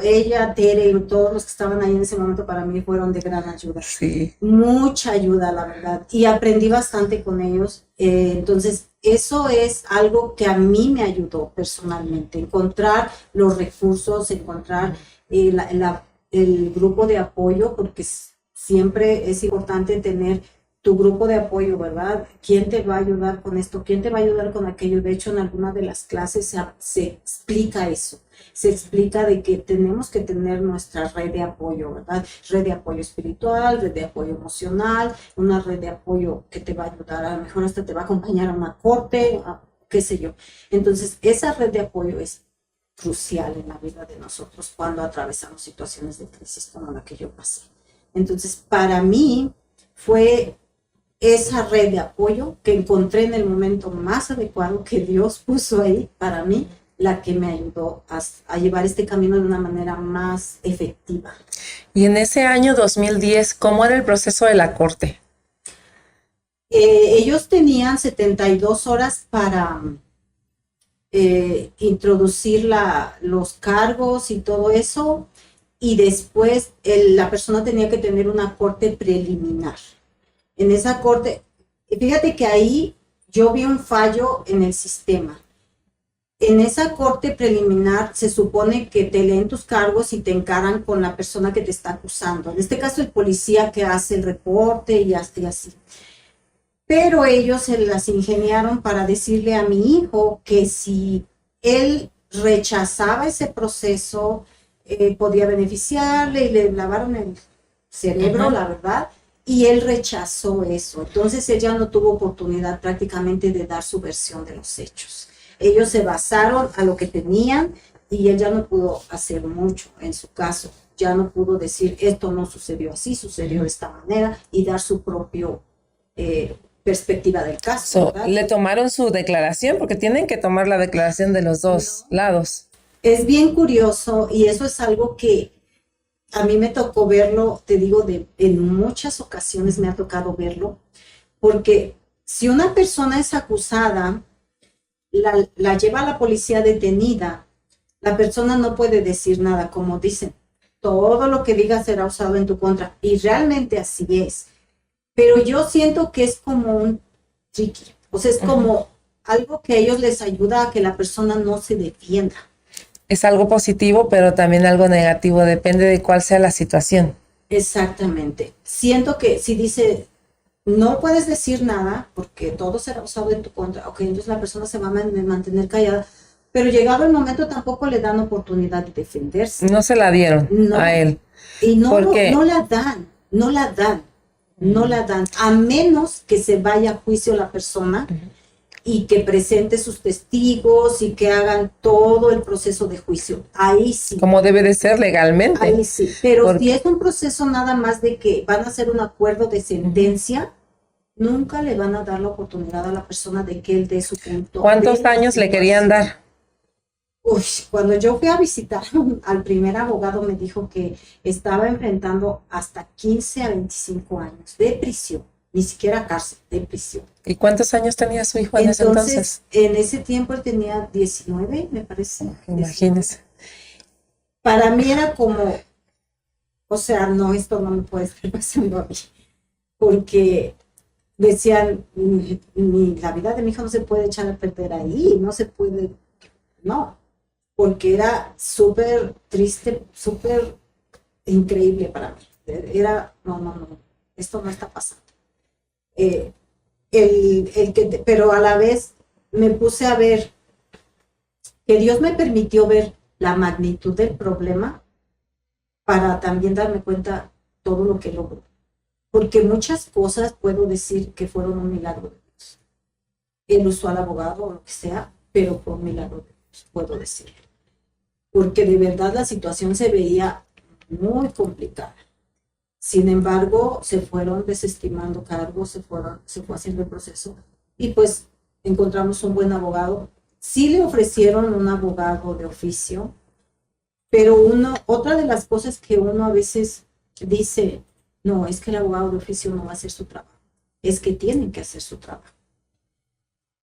ella, Tere y todos los que estaban ahí en ese momento para mí fueron de gran ayuda. Sí. Mucha ayuda, la verdad, y aprendí bastante con ellos. Entonces, eso es algo que a mí me ayudó personalmente, encontrar los recursos, encontrar el grupo de apoyo, porque siempre es importante tener tu grupo de apoyo, ¿verdad? ¿Quién te va a ayudar con esto? ¿Quién te va a ayudar con aquello? De hecho, en alguna de las clases se explica eso. Se explica de que tenemos que tener nuestra red de apoyo, ¿verdad? Red de apoyo espiritual, red de apoyo emocional, una red de apoyo que te va a ayudar, a lo mejor hasta te va a acompañar a una corte, qué sé yo. Entonces, esa red de apoyo es crucial en la vida de nosotros cuando atravesamos situaciones de crisis como la que yo pasé. Entonces, para mí fue esa red de apoyo que encontré en el momento más adecuado que Dios puso ahí para mí, la que me ayudó a llevar este camino de una manera más efectiva. Y en ese año 2010, ¿cómo era el proceso de la corte? Ellos tenían 72 horas para introducir los cargos y todo eso, y después la persona tenía que tener una corte preliminar. En esa corte, fíjate que ahí yo vi un fallo en el sistema. En esa corte preliminar se supone que te leen tus cargos y te encaran con la persona que te está acusando. En este caso el policía que hace el reporte y así. Pero ellos se las ingeniaron para decirle a mi hijo que si él rechazaba ese proceso, podía beneficiarle, y le lavaron el cerebro, la verdad. Y él rechazó eso. Entonces él ya no tuvo oportunidad prácticamente de dar su versión de los hechos. Ellos se basaron a lo que tenían y él ya no pudo hacer mucho en su caso. Ya no pudo decir esto no sucedió así, sucedió de esta manera y dar su propio perspectiva del caso. Le tomaron su declaración porque tienen que tomar la declaración de los dos lados. Es bien curioso y eso es algo que a mí me tocó verlo, te digo, en muchas ocasiones me ha tocado verlo, porque si una persona es acusada, la lleva a la policía detenida, la persona no puede decir nada, como dicen, todo lo que digas será usado en tu contra, y realmente así es. Pero yo siento que es como un tricky, o sea, es como algo que a ellos les ayuda a que la persona no se defienda. Es algo positivo, pero también algo negativo, depende de cuál sea la situación. Exactamente. Siento que si dice, no puedes decir nada porque todo será usado en tu contra, ok, entonces la persona se va a mantener callada, pero llegado el momento tampoco le dan oportunidad de defenderse. No se la dieron a él. Y no la dan, a menos que se vaya a juicio la persona y que presente sus testigos y que hagan todo el proceso de juicio. Ahí sí. Como debe de ser legalmente. Ahí sí. Pero si es un proceso nada más de que van a hacer un acuerdo de sentencia, nunca le van a dar la oportunidad a la persona de que él dé su punto ¿Cuántos de la años le querían situación. dar? Uy, cuando yo fui a visitar al primer abogado me dijo que estaba enfrentando hasta 15 a 25 años de prisión, ni siquiera cárcel, de prisión. ¿Y cuántos años tenía su hijo en ese Entonces, entonces? en ese tiempo él tenía 19, me parece. 19. Imagínese. Para mí era como, o sea, no, esto no me puede estar pasando a mí, porque decían, la vida de mi hijo no se puede echar a perder ahí, no se puede, no, porque era súper triste, súper increíble para mí. Era, no, esto no está pasando. Eh, pero a la vez me puse a ver que Dios me permitió ver la magnitud del problema para también darme cuenta todo lo que logró. Porque muchas cosas puedo decir que fueron un milagro de Dios. Él usó al abogado o lo que sea, pero fue un milagro de Dios, puedo decirlo. Porque de verdad la situación se veía muy complicada. Sin embargo, se fueron desestimando cargos, se fue haciendo el proceso y pues encontramos un buen abogado. Sí le ofrecieron un abogado de oficio, pero otra de las cosas que uno a veces dice, no, es que el abogado de oficio no va a hacer su trabajo, es que tienen que hacer su trabajo.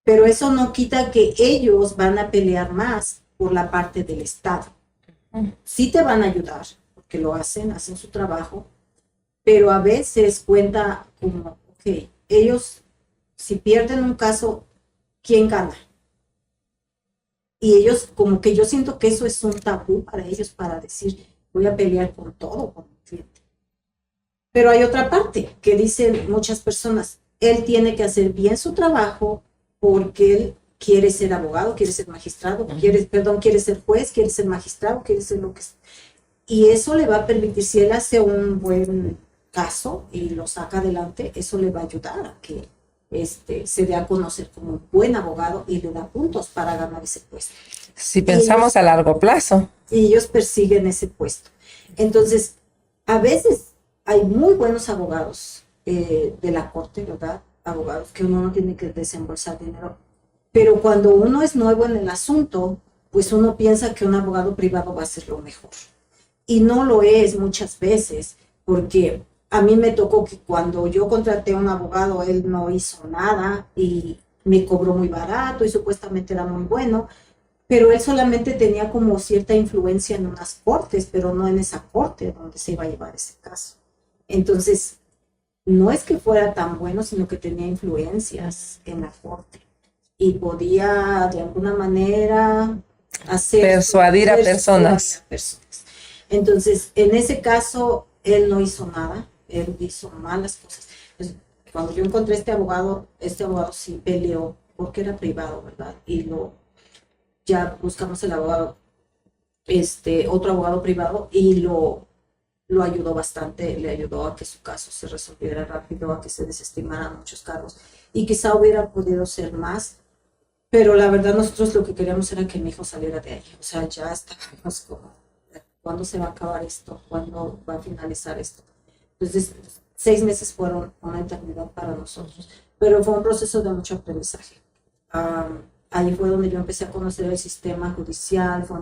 Pero eso no quita que ellos van a pelear más por la parte del Estado. Sí te van a ayudar, porque lo hacen su trabajo, pero a veces cuenta como, ok, ellos, si pierden un caso, ¿quién gana? Y ellos, como que yo siento que eso es un tabú para ellos, para decir, voy a pelear con todo, con mi cliente. Pero hay otra parte que dicen muchas personas, él tiene que hacer bien su trabajo porque él quiere ser abogado, quiere ser magistrado, quiere ser juez, quiere ser magistrado, quiere ser lo que sea. Y eso le va a permitir, si él hace un buen caso y lo saca adelante, eso le va a ayudar a que se dé a conocer como un buen abogado y le da puntos para ganar ese puesto. Si pensamos a largo plazo. Y ellos persiguen ese puesto. Entonces, a veces hay muy buenos abogados de la corte, ¿verdad? Abogados que uno no tiene que desembolsar dinero. Pero cuando uno es nuevo en el asunto, pues uno piensa que un abogado privado va a ser lo mejor. Y no lo es muchas veces, porque a mí me tocó que cuando yo contraté a un abogado, él no hizo nada y me cobró muy barato y supuestamente era muy bueno, pero él solamente tenía como cierta influencia en unas cortes, pero no en esa corte donde se iba a llevar ese caso. Entonces, no es que fuera tan bueno, sino que tenía influencias en la corte y podía de alguna manera persuadir a personas. Entonces, en ese caso, él no hizo nada, él hizo malas cosas. Entonces, cuando yo encontré este abogado sí peleó porque era privado, ¿verdad? Y ya buscamos el abogado, otro abogado privado y lo ayudó bastante, le ayudó a que su caso se resolviera rápido, a que se desestimaran muchos cargos y quizá hubiera podido ser más, pero la verdad nosotros lo que queríamos era que mi hijo saliera de ahí, o sea, ya estábamos como, ¿cuándo se va a acabar esto? ¿Cuándo va a finalizar esto? Entonces, 6 meses fueron una eternidad para nosotros, pero fue un proceso de mucho aprendizaje. Ahí fue donde yo empecé a conocer el sistema judicial, fue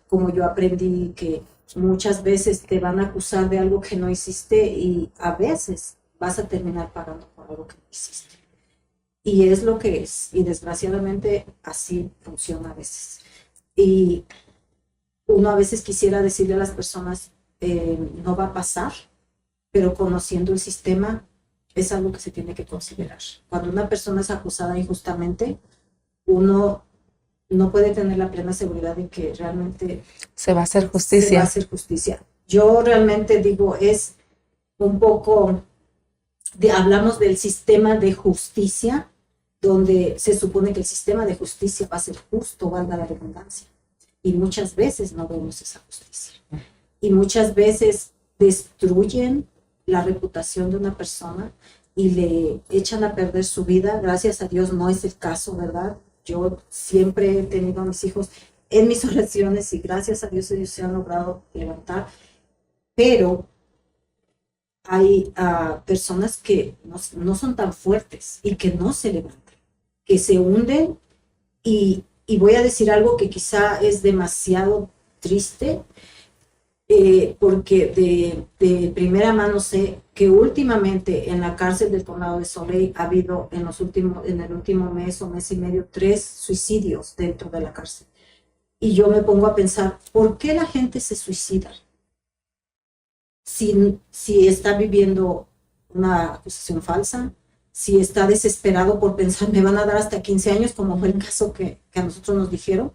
como yo aprendí que muchas veces te van a acusar de algo que no hiciste y a veces vas a terminar pagando por algo que no hiciste. Y es lo que es, y desgraciadamente así funciona a veces. Y uno a veces quisiera decirle a las personas, no va a pasar, pero conociendo el sistema es algo que se tiene que considerar. Cuando una persona es acusada injustamente, uno no puede tener la plena seguridad de que realmente se va a hacer justicia. Se va a hacer justicia. Yo realmente digo, es un poco, hablamos del sistema de justicia, donde se supone que el sistema de justicia va a ser justo, valga la redundancia. Y muchas veces no vemos esa justicia. Y muchas veces destruyen la reputación de una persona y le echan a perder su vida. Gracias a Dios no es el caso, ¿verdad? Yo siempre he tenido a mis hijos en mis oraciones y gracias a Dios ellos se han logrado levantar. Pero hay personas que no son tan fuertes y que no se levantan, que se hunden y voy a decir algo que quizá es demasiado triste, porque de primera mano sé que últimamente en la cárcel del condado de Soleil ha habido en el último mes o mes y medio 3 suicidios dentro de la cárcel. Y yo me pongo a pensar, ¿por qué la gente se suicida? Si está viviendo una acusación falsa, si está desesperado por pensar, me van a dar hasta 15 años, como fue el caso que a nosotros nos dijeron,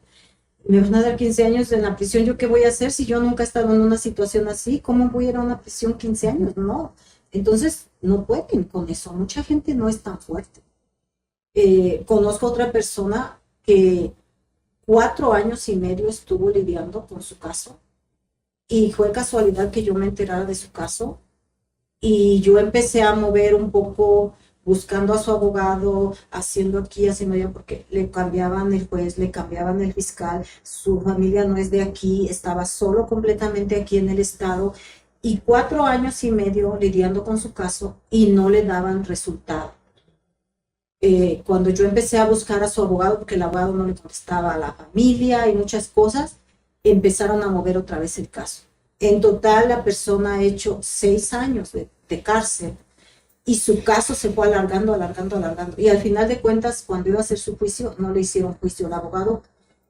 me van a dar 15 años en la prisión, ¿yo qué voy a hacer si yo nunca he estado en una situación así? ¿Cómo voy a ir a una prisión 15 años? No. Entonces, no pueden con eso. Mucha gente no es tan fuerte. Conozco otra persona que 4 años y medio estuvo lidiando con su caso y fue casualidad que yo me enterara de su caso y yo empecé a mover un poco buscando a su abogado, haciendo aquí, haciendo allá, porque le cambiaban el juez, le cambiaban el fiscal, su familia no es de aquí, estaba solo completamente aquí en el estado, y 4 años y medio lidiando con su caso y no le daban resultado. Cuando yo empecé a buscar a su abogado, porque el abogado no le contestaba a la familia y muchas cosas, empezaron a mover otra vez el caso. En total, la persona ha hecho 6 años de cárcel y su caso se fue alargando. Y al final de cuentas, cuando iba a hacer su juicio, no le hicieron juicio al abogado.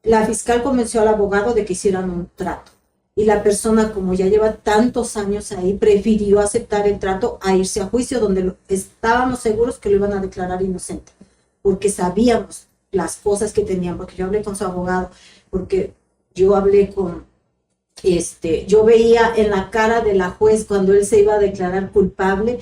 La fiscal convenció al abogado de que hicieran un trato. Y la persona, como ya lleva tantos años ahí, prefirió aceptar el trato a irse a juicio, donde estábamos seguros que lo iban a declarar inocente, porque sabíamos las cosas que tenían, porque yo hablé con su abogado, porque yo hablé con, yo veía en la cara de la juez cuando él se iba a declarar culpable,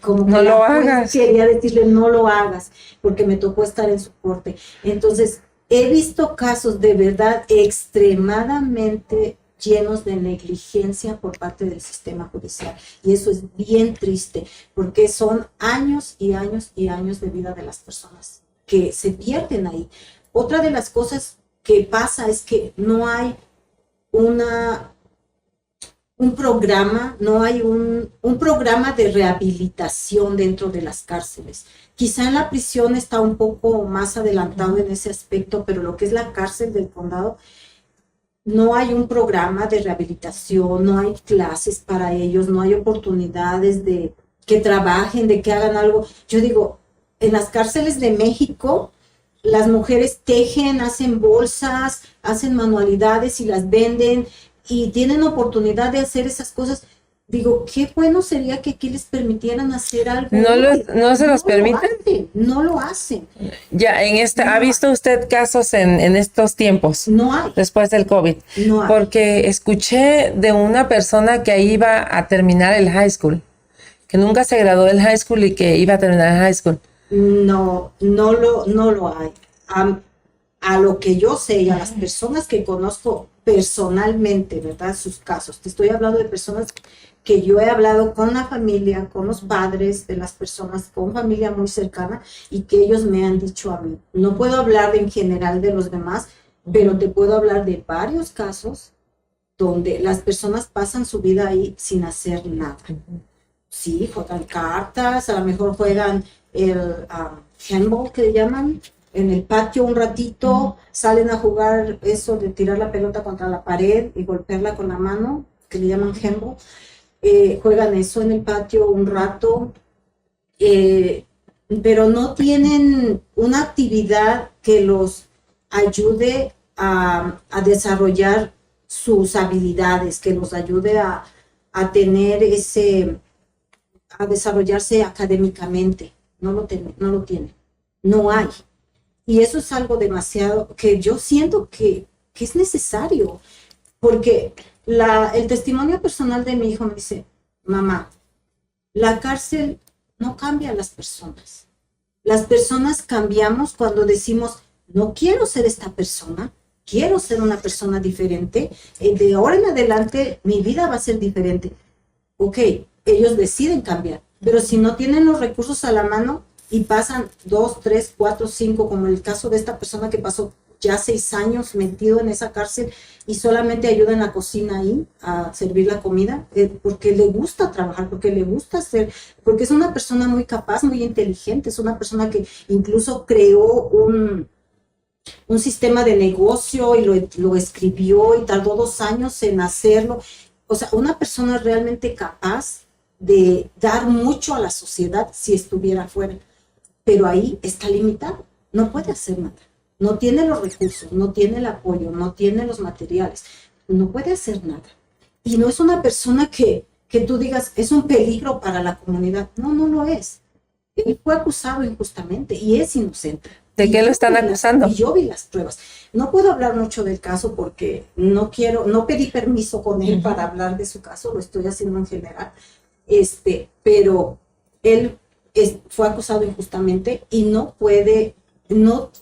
como que No la lo juez hagas. quería decirle no lo hagas, porque me tocó estar en su corte. Entonces, he visto casos de verdad extremadamente llenos de negligencia por parte del sistema judicial. Y eso es bien triste, porque son años y años y años de vida de las personas que se pierden ahí. Otra de las cosas que pasa es que no hay un programa, no hay un programa de rehabilitación dentro de las cárceles. Quizá en la prisión está un poco más adelantado en ese aspecto, pero lo que es la cárcel del condado, no hay un programa de rehabilitación, no hay clases para ellos, no hay oportunidades de que trabajen, de que hagan algo. Yo digo, en las cárceles de México, las mujeres tejen, hacen bolsas, hacen manualidades y las venden y tienen oportunidad de hacer esas cosas. Digo, qué bueno sería que aquí les permitieran hacer algo. ¿No se los permiten? No lo hacen. Ya, ¿ha visto usted casos en estos tiempos? No hay. Después del COVID. No hay. Porque escuché de una persona que iba a terminar el high school, que nunca se graduó del high school y que iba a terminar el high school. No lo hay. A lo que yo sé y a las personas que conozco personalmente, ¿verdad? Sus casos. Te estoy hablando de personas que yo he hablado con la familia, con los padres de las personas, con familia muy cercana y que ellos me han dicho a mí. No puedo hablar en general de los demás, pero te puedo hablar de varios casos donde las personas pasan su vida ahí sin hacer nada. Sí, juegan cartas, a lo mejor juegan el handball que le llaman, en el patio un ratito, salen a jugar eso de tirar la pelota contra la pared y golpearla con la mano, que le llaman handball. Juegan eso en el patio un rato, pero no tienen una actividad que los ayude a desarrollar sus habilidades, que los ayude a tener a desarrollarse académicamente. No lo tienen, no hay. Y eso es algo demasiado que yo siento que es necesario, porque el testimonio personal de mi hijo me dice, mamá, la cárcel no cambia a las personas. Las personas cambiamos cuando decimos, no quiero ser esta persona, quiero ser una persona diferente, de ahora en adelante mi vida va a ser diferente. Ok, ellos deciden cambiar, pero si no tienen los recursos a la mano y pasan 2, 3, 4, 5, como el caso de esta persona que pasó ya 6 años metido en esa cárcel y solamente ayuda en la cocina ahí a servir la comida, porque le gusta trabajar, porque le gusta hacer, porque es una persona muy capaz, muy inteligente, es una persona que incluso creó un sistema de negocio y lo escribió y tardó 2 años en hacerlo. O sea, una persona realmente capaz de dar mucho a la sociedad si estuviera afuera, pero ahí está limitado, no puede hacer nada. No tiene los recursos, no tiene el apoyo, no tiene los materiales, no puede hacer nada. Y no es una persona que tú digas, es un peligro para la comunidad. No, no lo es. Él fue acusado injustamente y es inocente. ¿De qué lo están acusando? Y yo vi las pruebas. No puedo hablar mucho del caso porque no pedí permiso con él para hablar de su caso, lo estoy haciendo en general. Pero él fue acusado injustamente y no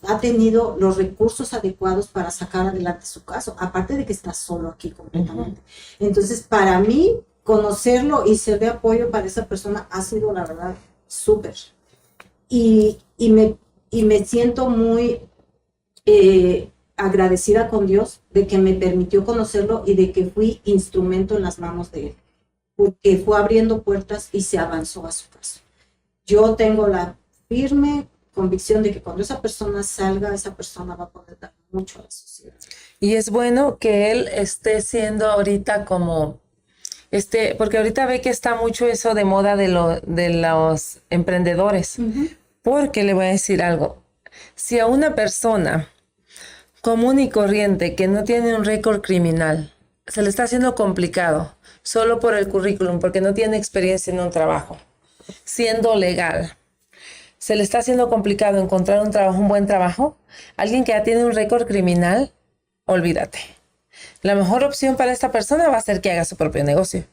ha tenido los recursos adecuados para sacar adelante su caso, aparte de que está solo aquí completamente. Entonces, para mí, conocerlo y ser de apoyo para esa persona ha sido, la verdad, súper. Y me siento muy agradecida con Dios de que me permitió conocerlo y de que fui instrumento en las manos de él, porque fue abriendo puertas y se avanzó a su caso. Yo tengo la firme convicción de que cuando esa persona salga, esa persona va a poder dar mucho a la sociedad. Y es bueno que él esté siendo ahorita como, porque ahorita ve que está mucho eso de moda de los emprendedores. Porque le voy a decir algo, si a una persona común y corriente que no tiene un récord criminal se le está haciendo complicado solo por el currículum, porque no tiene experiencia en un trabajo, siendo legal, se le está haciendo complicado encontrar un trabajo, un buen trabajo, alguien que ya tiene un récord criminal, olvídate. La mejor opción para esta persona va a ser que haga su propio negocio.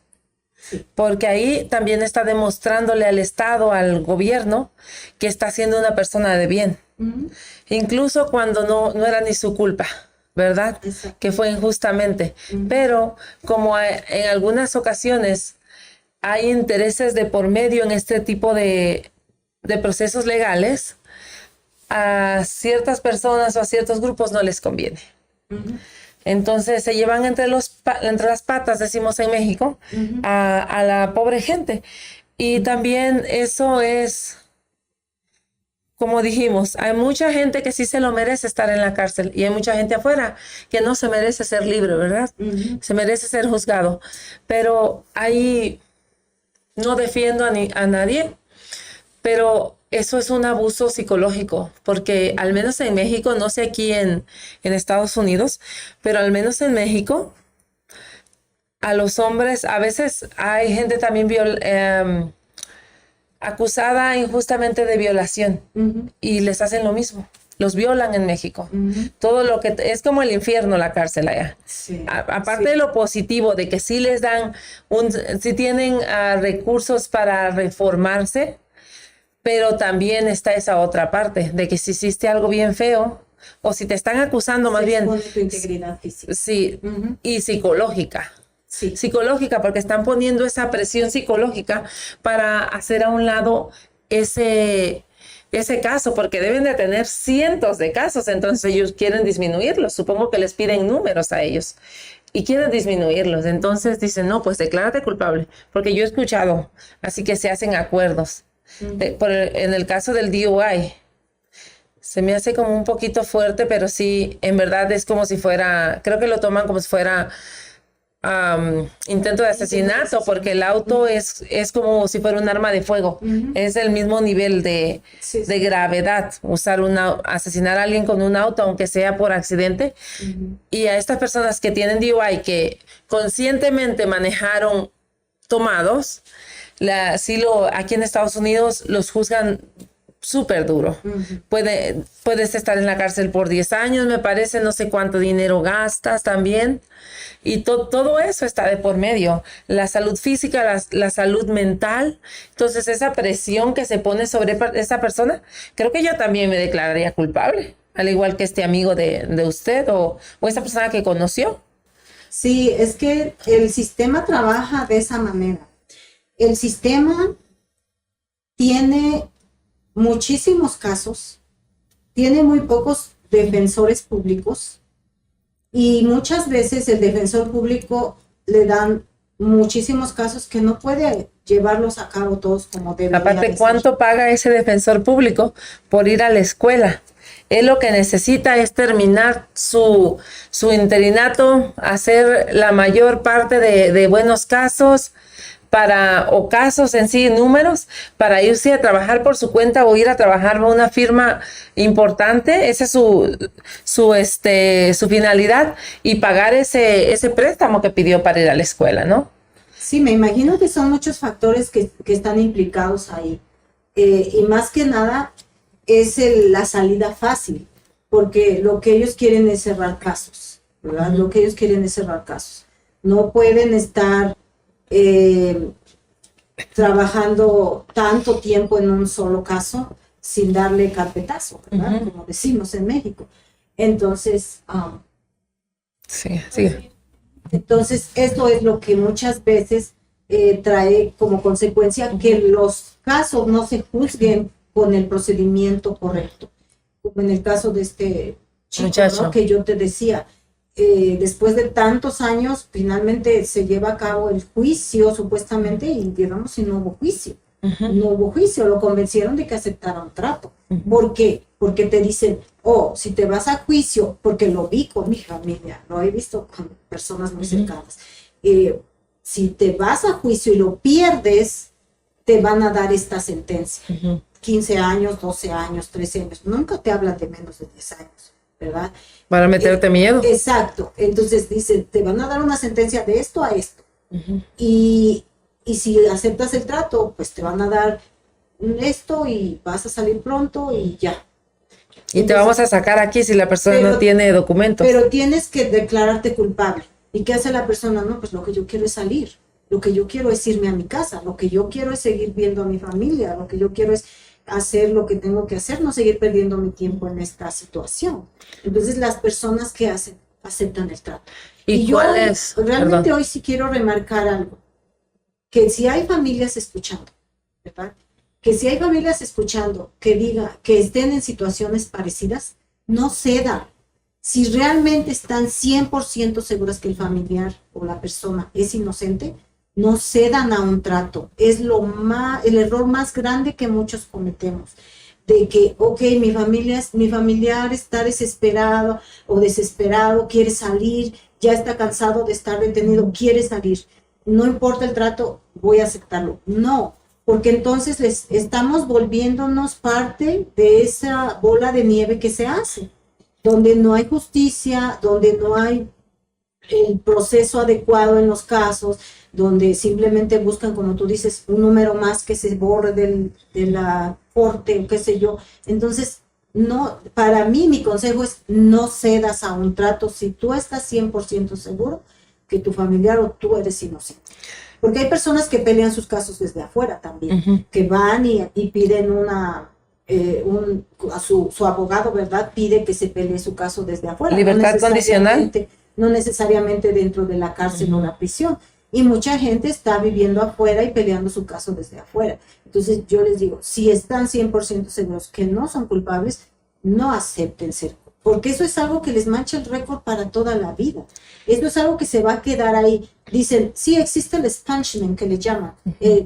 Porque ahí también está demostrándole al Estado, al gobierno, que está siendo una persona de bien. Incluso cuando no era ni su culpa, ¿verdad? Exacto. Que fue injustamente. Pero como en algunas ocasiones hay intereses de por medio en este tipo de procesos legales, a ciertas personas o a ciertos grupos no les conviene. Entonces se llevan entre las patas, decimos en México, a la pobre gente. Y también eso es, como dijimos, hay mucha gente que sí se lo merece estar en la cárcel y hay mucha gente afuera que no se merece ser libre, ¿verdad? Se merece ser juzgado. Pero ahí no defiendo a nadie, pero eso es un abuso psicológico, porque al menos en México, no sé aquí en Estados Unidos, pero al menos en México, a los hombres, a veces hay gente también acusada injustamente de violación y les hacen lo mismo. Los violan en México. Todo lo que es como el infierno, la cárcel allá. Sí, Aparte de lo positivo, de que sí les dan, sí tienen recursos para reformarse, pero también está esa otra parte, de que si hiciste algo bien feo, o si te están acusando más bien. Tu integridad física. Sí, y psicológica. Sí. Psicológica, porque están poniendo esa presión psicológica para hacer a un lado ese caso, porque deben de tener cientos de casos, entonces ellos quieren disminuirlos. Supongo que les piden números a ellos y quieren disminuirlos. Entonces dicen, no, pues declárate culpable, porque yo he escuchado, así que se hacen acuerdos. En el caso del DUI, se me hace como un poquito fuerte, pero sí, en verdad es como si fuera, creo que lo toman como si fuera intento de asesinato, porque el auto es como si fuera un arma de fuego. Es el mismo nivel de gravedad, asesinar a alguien con un auto, aunque sea por accidente. Y a estas personas que tienen DUI, que conscientemente manejaron tomados, aquí en Estados Unidos los juzgan súper duro. Puedes estar en la cárcel por 10 años, me parece, no sé cuánto dinero gastas también. Y todo eso está de por medio. La salud física, la salud mental. Entonces, esa presión que se pone sobre esa persona, creo que yo también me declararía culpable, al igual que este amigo de usted o esa persona que conoció. Sí, es que el sistema trabaja de esa manera. El sistema tiene muchísimos casos, tiene muy pocos defensores públicos y muchas veces el defensor público le dan muchísimos casos que no puede llevarlos a cabo todos como debería de Aparte, ser. ¿cuánto paga ese defensor público por ir a la escuela? Él lo que necesita es terminar su interinato, hacer la mayor parte de buenos casos o casos en sí, números, para irse a trabajar por su cuenta o ir a trabajar para una firma importante. Esa es su finalidad, y pagar ese préstamo que pidió para ir a la escuela, ¿no? Sí, me imagino que son muchos factores que están implicados ahí. Y más que nada es la salida fácil, porque lo que ellos quieren es cerrar casos, ¿verdad? Lo que ellos quieren es cerrar casos. No pueden estar trabajando tanto tiempo en un solo caso sin darle carpetazo, ¿verdad? Como decimos en México. Entonces, Sí, sí. entonces, esto es lo que muchas veces trae como consecuencia que los casos no se juzguen con el procedimiento correcto. Como en el caso de este chico, Muchacho, ¿no? Que yo te decía, después de tantos años, finalmente se lleva a cabo el juicio, supuestamente, y digamos si no hubo juicio. No hubo juicio, lo convencieron de que aceptara un trato. ¿Por qué? Porque te dicen, oh, si te vas a juicio, porque lo vi con mi familia, lo he visto con personas muy cercanas, si te vas a juicio y lo pierdes, te van a dar esta sentencia. 15 años, 12 años, 13 años, nunca te hablan de menos de 10 años, ¿verdad? para meterte miedo. Exacto, entonces dicen, te van a dar una sentencia de esto a esto. Y si aceptas el trato, pues te van a dar esto y vas a salir pronto y ya. Y te vamos a sacar aquí si la persona Pero- no tiene documentos. Pero tienes que declararte culpable. ¿Y qué hace la persona? No, pues lo que yo quiero es salir. Lo que yo quiero es irme a mi casa. Lo que yo quiero es seguir viendo a mi familia. Lo que yo quiero es hacer lo que tengo que hacer, no seguir perdiendo mi tiempo en esta situación. Entonces, las personas que hacen, aceptan el trato. ¿Y yo cuál es? realmente Perdón. hoy sí quiero remarcar algo. Que si hay familias escuchando, ¿verdad? Que si hay familias escuchando que diga que estén en situaciones parecidas, no cedan. Si realmente están 100% seguras que el familiar o la persona es inocente, no cedan a un trato. Es el error más grande que muchos cometemos. De que, ok, mi familiar está desesperado o desesperado, quiere salir, ya está cansado de estar detenido, quiere salir. No importa el trato, voy a aceptarlo. No, porque entonces les estamos volviéndonos parte de esa bola de nieve que se hace, donde no hay justicia, donde no hay el proceso adecuado en los casos, donde simplemente buscan, como tú dices, un número más que se borre de la corte o qué sé yo. Entonces, no, para mí mi consejo es no cedas a un trato si tú estás 100% seguro que tu familiar o tú eres inocente. Porque hay personas que pelean sus casos desde afuera también, que van y piden su abogado, ¿verdad? Pide que se pelee su caso desde afuera. Libertad condicional. No necesariamente dentro de la cárcel o la prisión. Y mucha gente está viviendo afuera y peleando su caso desde afuera. Entonces yo les digo, si están 100% seguros que no son culpables, no acepten ser, porque eso es algo que les mancha el récord para toda la vida. Esto es algo que se va a quedar ahí. Dicen, sí existe el expungement que le llaman,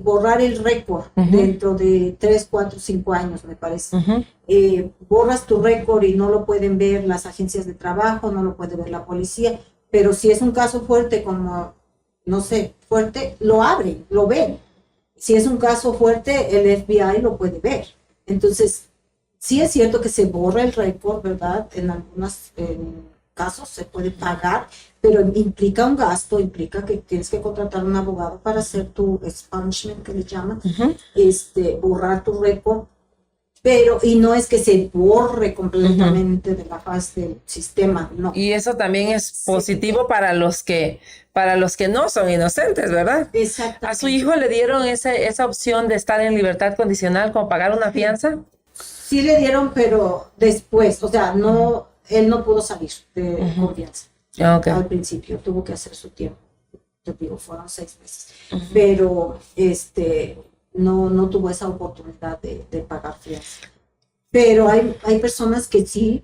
borrar el récord dentro de 3, 4, 5 años, me parece. Borras tu récord y no lo pueden ver las agencias de trabajo, no lo puede ver la policía, pero si es un caso fuerte como, no sé, fuerte, lo abren, lo ven. Si es un caso fuerte, el FBI lo puede ver. Entonces, sí es cierto que se borra el récord, ¿verdad? En algunos casos se puede pagar, pero implica un gasto, implica que tienes que contratar un abogado para hacer tu expungement, que le llaman, borrar tu récord. Pero, y no es que se borre completamente de la faz del sistema, no. Y eso también es positivo para los que no son inocentes, ¿verdad? Exactamente. ¿A su hijo le dieron esa opción de estar en libertad condicional como pagar una fianza? Sí le dieron, pero después, o sea, no, él no pudo salir de confianza. Okay. Al principio, tuvo que hacer su tiempo. Te digo, fueron 6 meses. Pero, no tuvo esa oportunidad de pagar fianza. Pero hay personas que sí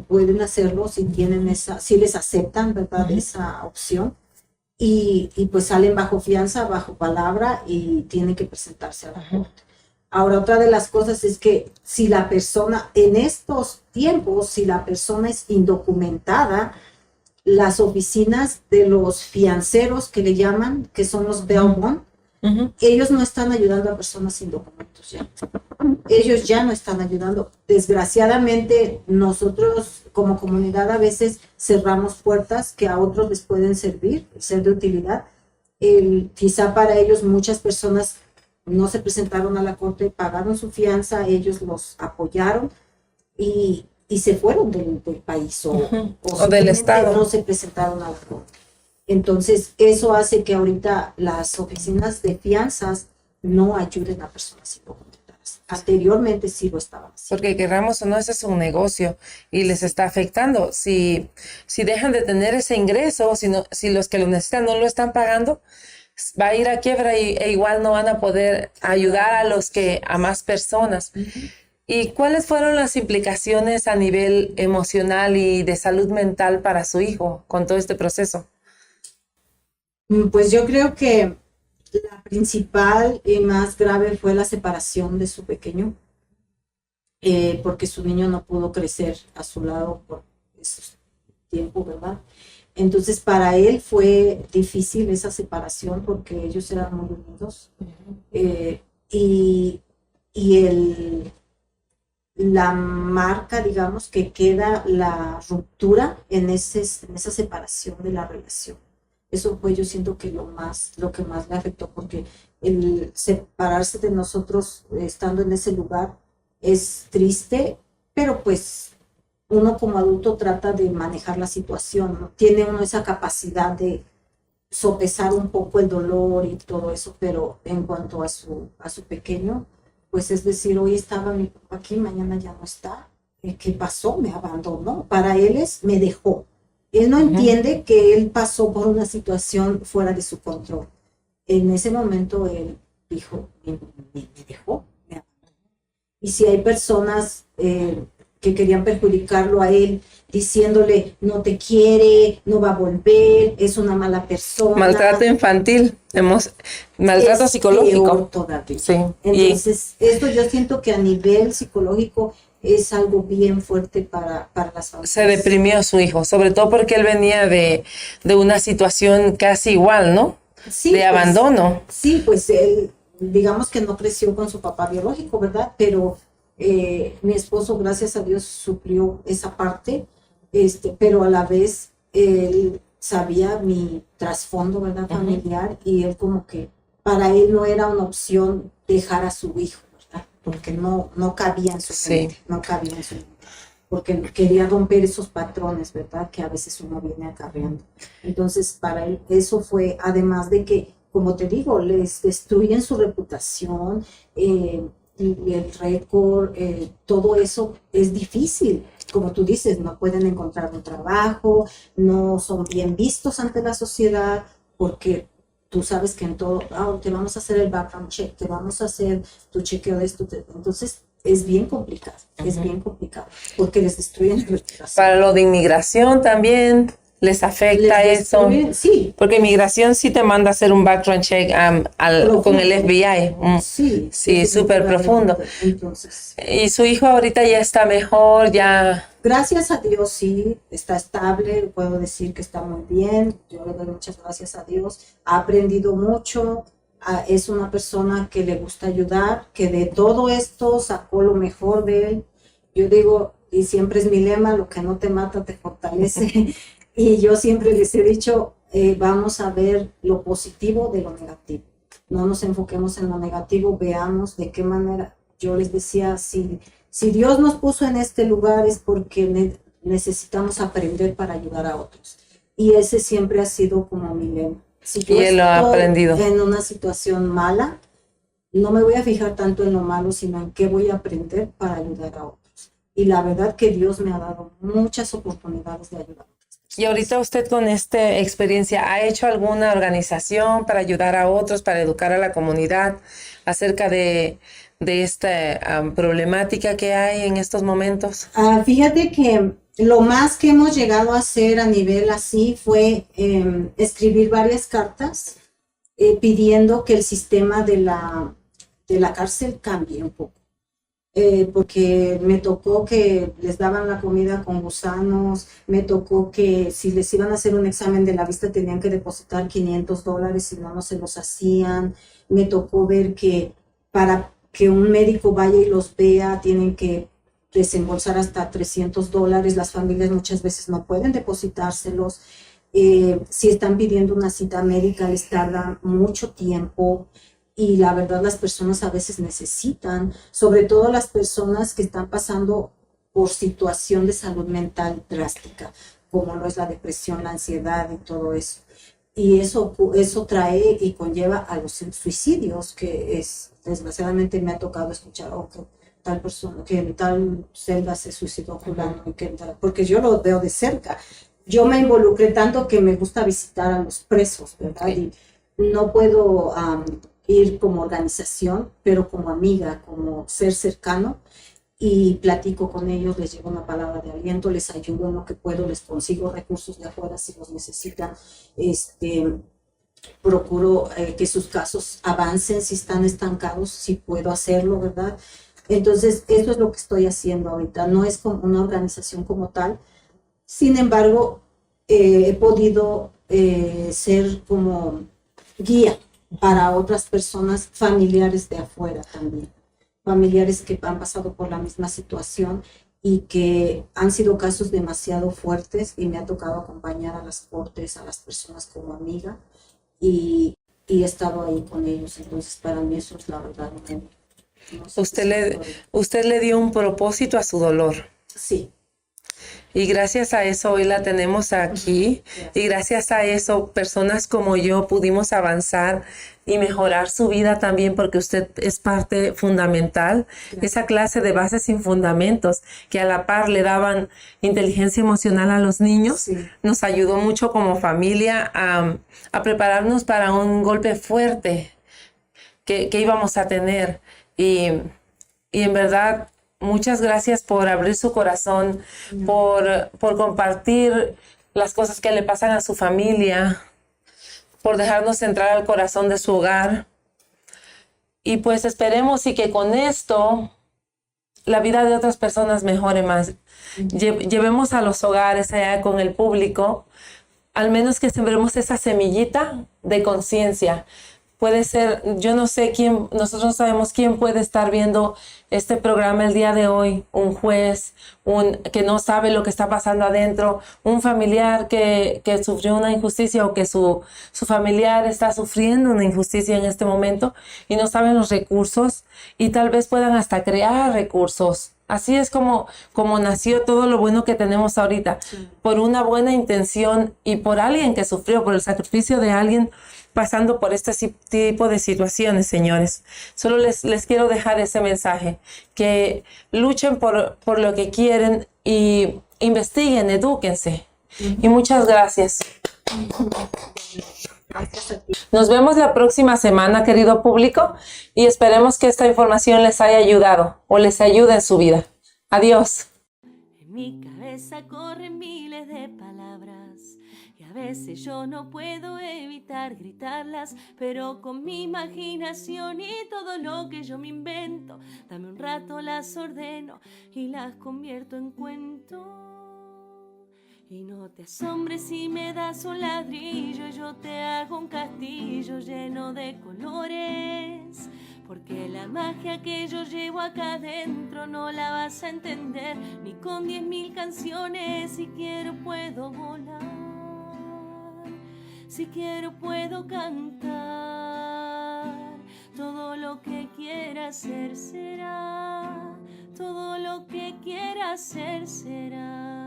pueden hacerlo si tienen si les aceptan, ¿verdad? Esa opción. Y pues salen bajo fianza, bajo palabra y tienen que presentarse a la corte. Ahora, otra de las cosas es que si la persona, en estos tiempos, si la persona es indocumentada, las oficinas de los fianceros que le llaman, que son los bail bond, ellos no están ayudando a personas sin documentos ya. Ellos ya no están ayudando. Desgraciadamente, nosotros como comunidad a veces cerramos puertas que a otros les pueden servir, ser de utilidad. Quizá para ellos muchas personas no se presentaron a la corte, pagaron su fianza, ellos los apoyaron y se fueron del país o del estado. No se presentaron a la corte. Entonces, eso hace que ahorita las oficinas de fianzas no ayuden a personas indocumentadas. Anteriormente sí lo estaban haciendo. Porque querramos o no, ese es un negocio y les está afectando. Si dejan de tener ese ingreso, si los que lo necesitan no lo están pagando, va a ir a quiebra e igual no van a poder ayudar a más personas. ¿Y cuáles fueron las implicaciones a nivel emocional y de salud mental para su hijo con todo este proceso? Pues yo creo que la principal y más grave fue la separación de su pequeño, porque su niño no pudo crecer a su lado por ese tiempo, ¿verdad? Entonces para él fue difícil esa separación porque ellos eran muy unidos. La marca, digamos, que queda la ruptura en esa separación de la relación. Eso fue, yo siento que lo que más le afectó, porque el separarse de nosotros estando en ese lugar es triste, pero pues uno como adulto trata de manejar la situación, ¿no? Tiene uno esa capacidad de sopesar un poco el dolor y todo eso, pero en cuanto a su pequeño, pues es decir, hoy estaba mi papá aquí, mañana ya no está. ¿Qué pasó? Me abandonó. Para él me dejó. Él no entiende que él pasó por una situación fuera de su control. En ese momento él dijo, me dejó. Y si hay personas que querían perjudicarlo a él, diciéndole, no te quiere, no va a volver, es una mala persona. Maltrato infantil, maltrato psicológico. Peor todavía. Sí. Entonces, esto yo siento que a nivel psicológico es algo bien fuerte para las familias. Se deprimió su hijo, sobre todo porque él venía de una situación casi igual, ¿no? Sí, de abandono. Sí, pues él, digamos que no creció con su papá biológico, ¿verdad? Pero mi esposo, gracias a Dios, suplió esa parte, pero a la vez él sabía mi trasfondo, ¿verdad? Familiar, y él como que para él no era una opción dejar a su hijo, ¿verdad? Porque no cabía en su mente, no cabía en su mente, porque quería romper esos patrones, ¿verdad? Que a veces uno viene acarreando. Entonces, para él eso fue, además de que, como te digo, les destruyen su reputación, y el récord, todo eso es difícil. Como tú dices, no pueden encontrar un trabajo, no son bien vistos ante la sociedad, porque tú sabes que en todo, te vamos a hacer el background check, te vamos a hacer tu chequeo de esto. Entonces, es bien complicado, es bien complicado, porque les destruyen la reputación. Para lo de inmigración también les afecta eso. Sí. Porque inmigración sí te manda a hacer un background check con el FBI. Sí, súper profundo. Entonces, y su hijo ahorita ya está mejor, ya. Gracias a Dios, sí, está estable, puedo decir que está muy bien. Yo le doy muchas gracias a Dios. Ha aprendido mucho. Es una persona que le gusta ayudar, que de todo esto sacó lo mejor de él. Yo digo, y siempre es mi lema, lo que no te mata te fortalece. Y yo siempre les he dicho, vamos a ver lo positivo de lo negativo. No nos enfoquemos en lo negativo, veamos de qué manera. Yo les decía, si Dios nos puso en este lugar es porque necesitamos aprender para ayudar a otros. Y ese siempre ha sido como mi lema. Si yo él lo ha aprendido. En una situación mala, no me voy a fijar tanto en lo malo, sino en qué voy a aprender para ayudar a otros. Y la verdad que Dios me ha dado muchas oportunidades de ayudar. Y ahorita usted con esta experiencia, ¿ha hecho alguna organización para ayudar a otros, para educar a la comunidad acerca de de esta problemática que hay en estos momentos? Fíjate que lo más que hemos llegado a hacer a nivel así fue escribir varias cartas pidiendo que el sistema de la cárcel cambie un poco. Porque me tocó que les daban la comida con gusanos, me tocó que si les iban a hacer un examen de la vista tenían que depositar $500, si no, no se los hacían. Me tocó ver que para que un médico vaya y los vea tienen que desembolsar hasta $300. Las familias muchas veces no pueden depositárselos. Si están pidiendo una cita médica les tarda mucho tiempo. Y la verdad las personas a veces necesitan, sobre todo las personas que están pasando por situación de salud mental drástica, como lo es la depresión, la ansiedad y todo eso. Y eso trae y conlleva a los suicidios, que desgraciadamente me ha tocado escuchar, que tal persona, que en tal celda se suicidó fulano, porque yo lo veo de cerca. Yo me involucré tanto que me gusta visitar a los presos, ¿verdad? Y no puedo ir como organización, pero como amiga, como ser cercano, y platico con ellos, les llevo una palabra de aliento, les ayudo en lo que puedo, les consigo recursos de afuera si los necesitan, procuro que sus casos avancen si están estancados, si puedo hacerlo, ¿verdad? Entonces, eso es lo que estoy haciendo ahorita, no es como una organización como tal, sin embargo, he podido ser como guía para otras personas, familiares de afuera también, familiares que han pasado por la misma situación y que han sido casos demasiado fuertes y me ha tocado acompañar a las cortes, a las personas como amiga y he estado ahí con ellos. Entonces, para mí eso es la verdad. No sé Usted le dio un propósito a su dolor. Sí. Y gracias a eso hoy la tenemos aquí. Y gracias a eso personas como yo pudimos avanzar y mejorar su vida también, porque usted es parte fundamental. Esa clase de bases sin fundamentos que a la par le daban inteligencia emocional a los niños, nos ayudó mucho como familia a prepararnos para un golpe fuerte que íbamos a tener. Y en verdad, muchas gracias por abrir su corazón, por compartir las cosas que le pasan a su familia, por dejarnos entrar al corazón de su hogar. Y pues esperemos y que con esto la vida de otras personas mejore más. Llevemos a los hogares allá con el público, al menos que sembremos esa semillita de conciencia. Puede ser, yo no sé quién, nosotros no sabemos quién puede estar viendo este programa el día de hoy, un juez, que no sabe lo que está pasando adentro, un familiar que sufrió una injusticia o que su familiar está sufriendo una injusticia en este momento y no saben los recursos y tal vez puedan hasta crear recursos. Así es como nació todo lo bueno que tenemos ahorita, por una buena intención y por alguien que sufrió, por el sacrificio de alguien pasando por este tipo de situaciones, señores. Solo les quiero dejar ese mensaje, que luchen por lo que quieren y investiguen, edúquense. Y muchas gracias. Nos vemos la próxima semana, querido público, y esperemos que esta información les haya ayudado o les ayude en su vida. Adiós. En mi cabeza corren miles de palabras y a veces yo no puedo evitar gritarlas, pero con mi imaginación y todo lo que yo me invento, dame un rato las ordeno y las convierto en cuento. Y no te asombres si me das un ladrillo y yo te hago un castillo lleno de colores, porque la magia que yo llevo acá adentro no la vas a entender ni con 10.000 canciones. Si quiero puedo volar, si quiero puedo cantar, todo lo que quiera hacer será, todo lo que quiera hacer será.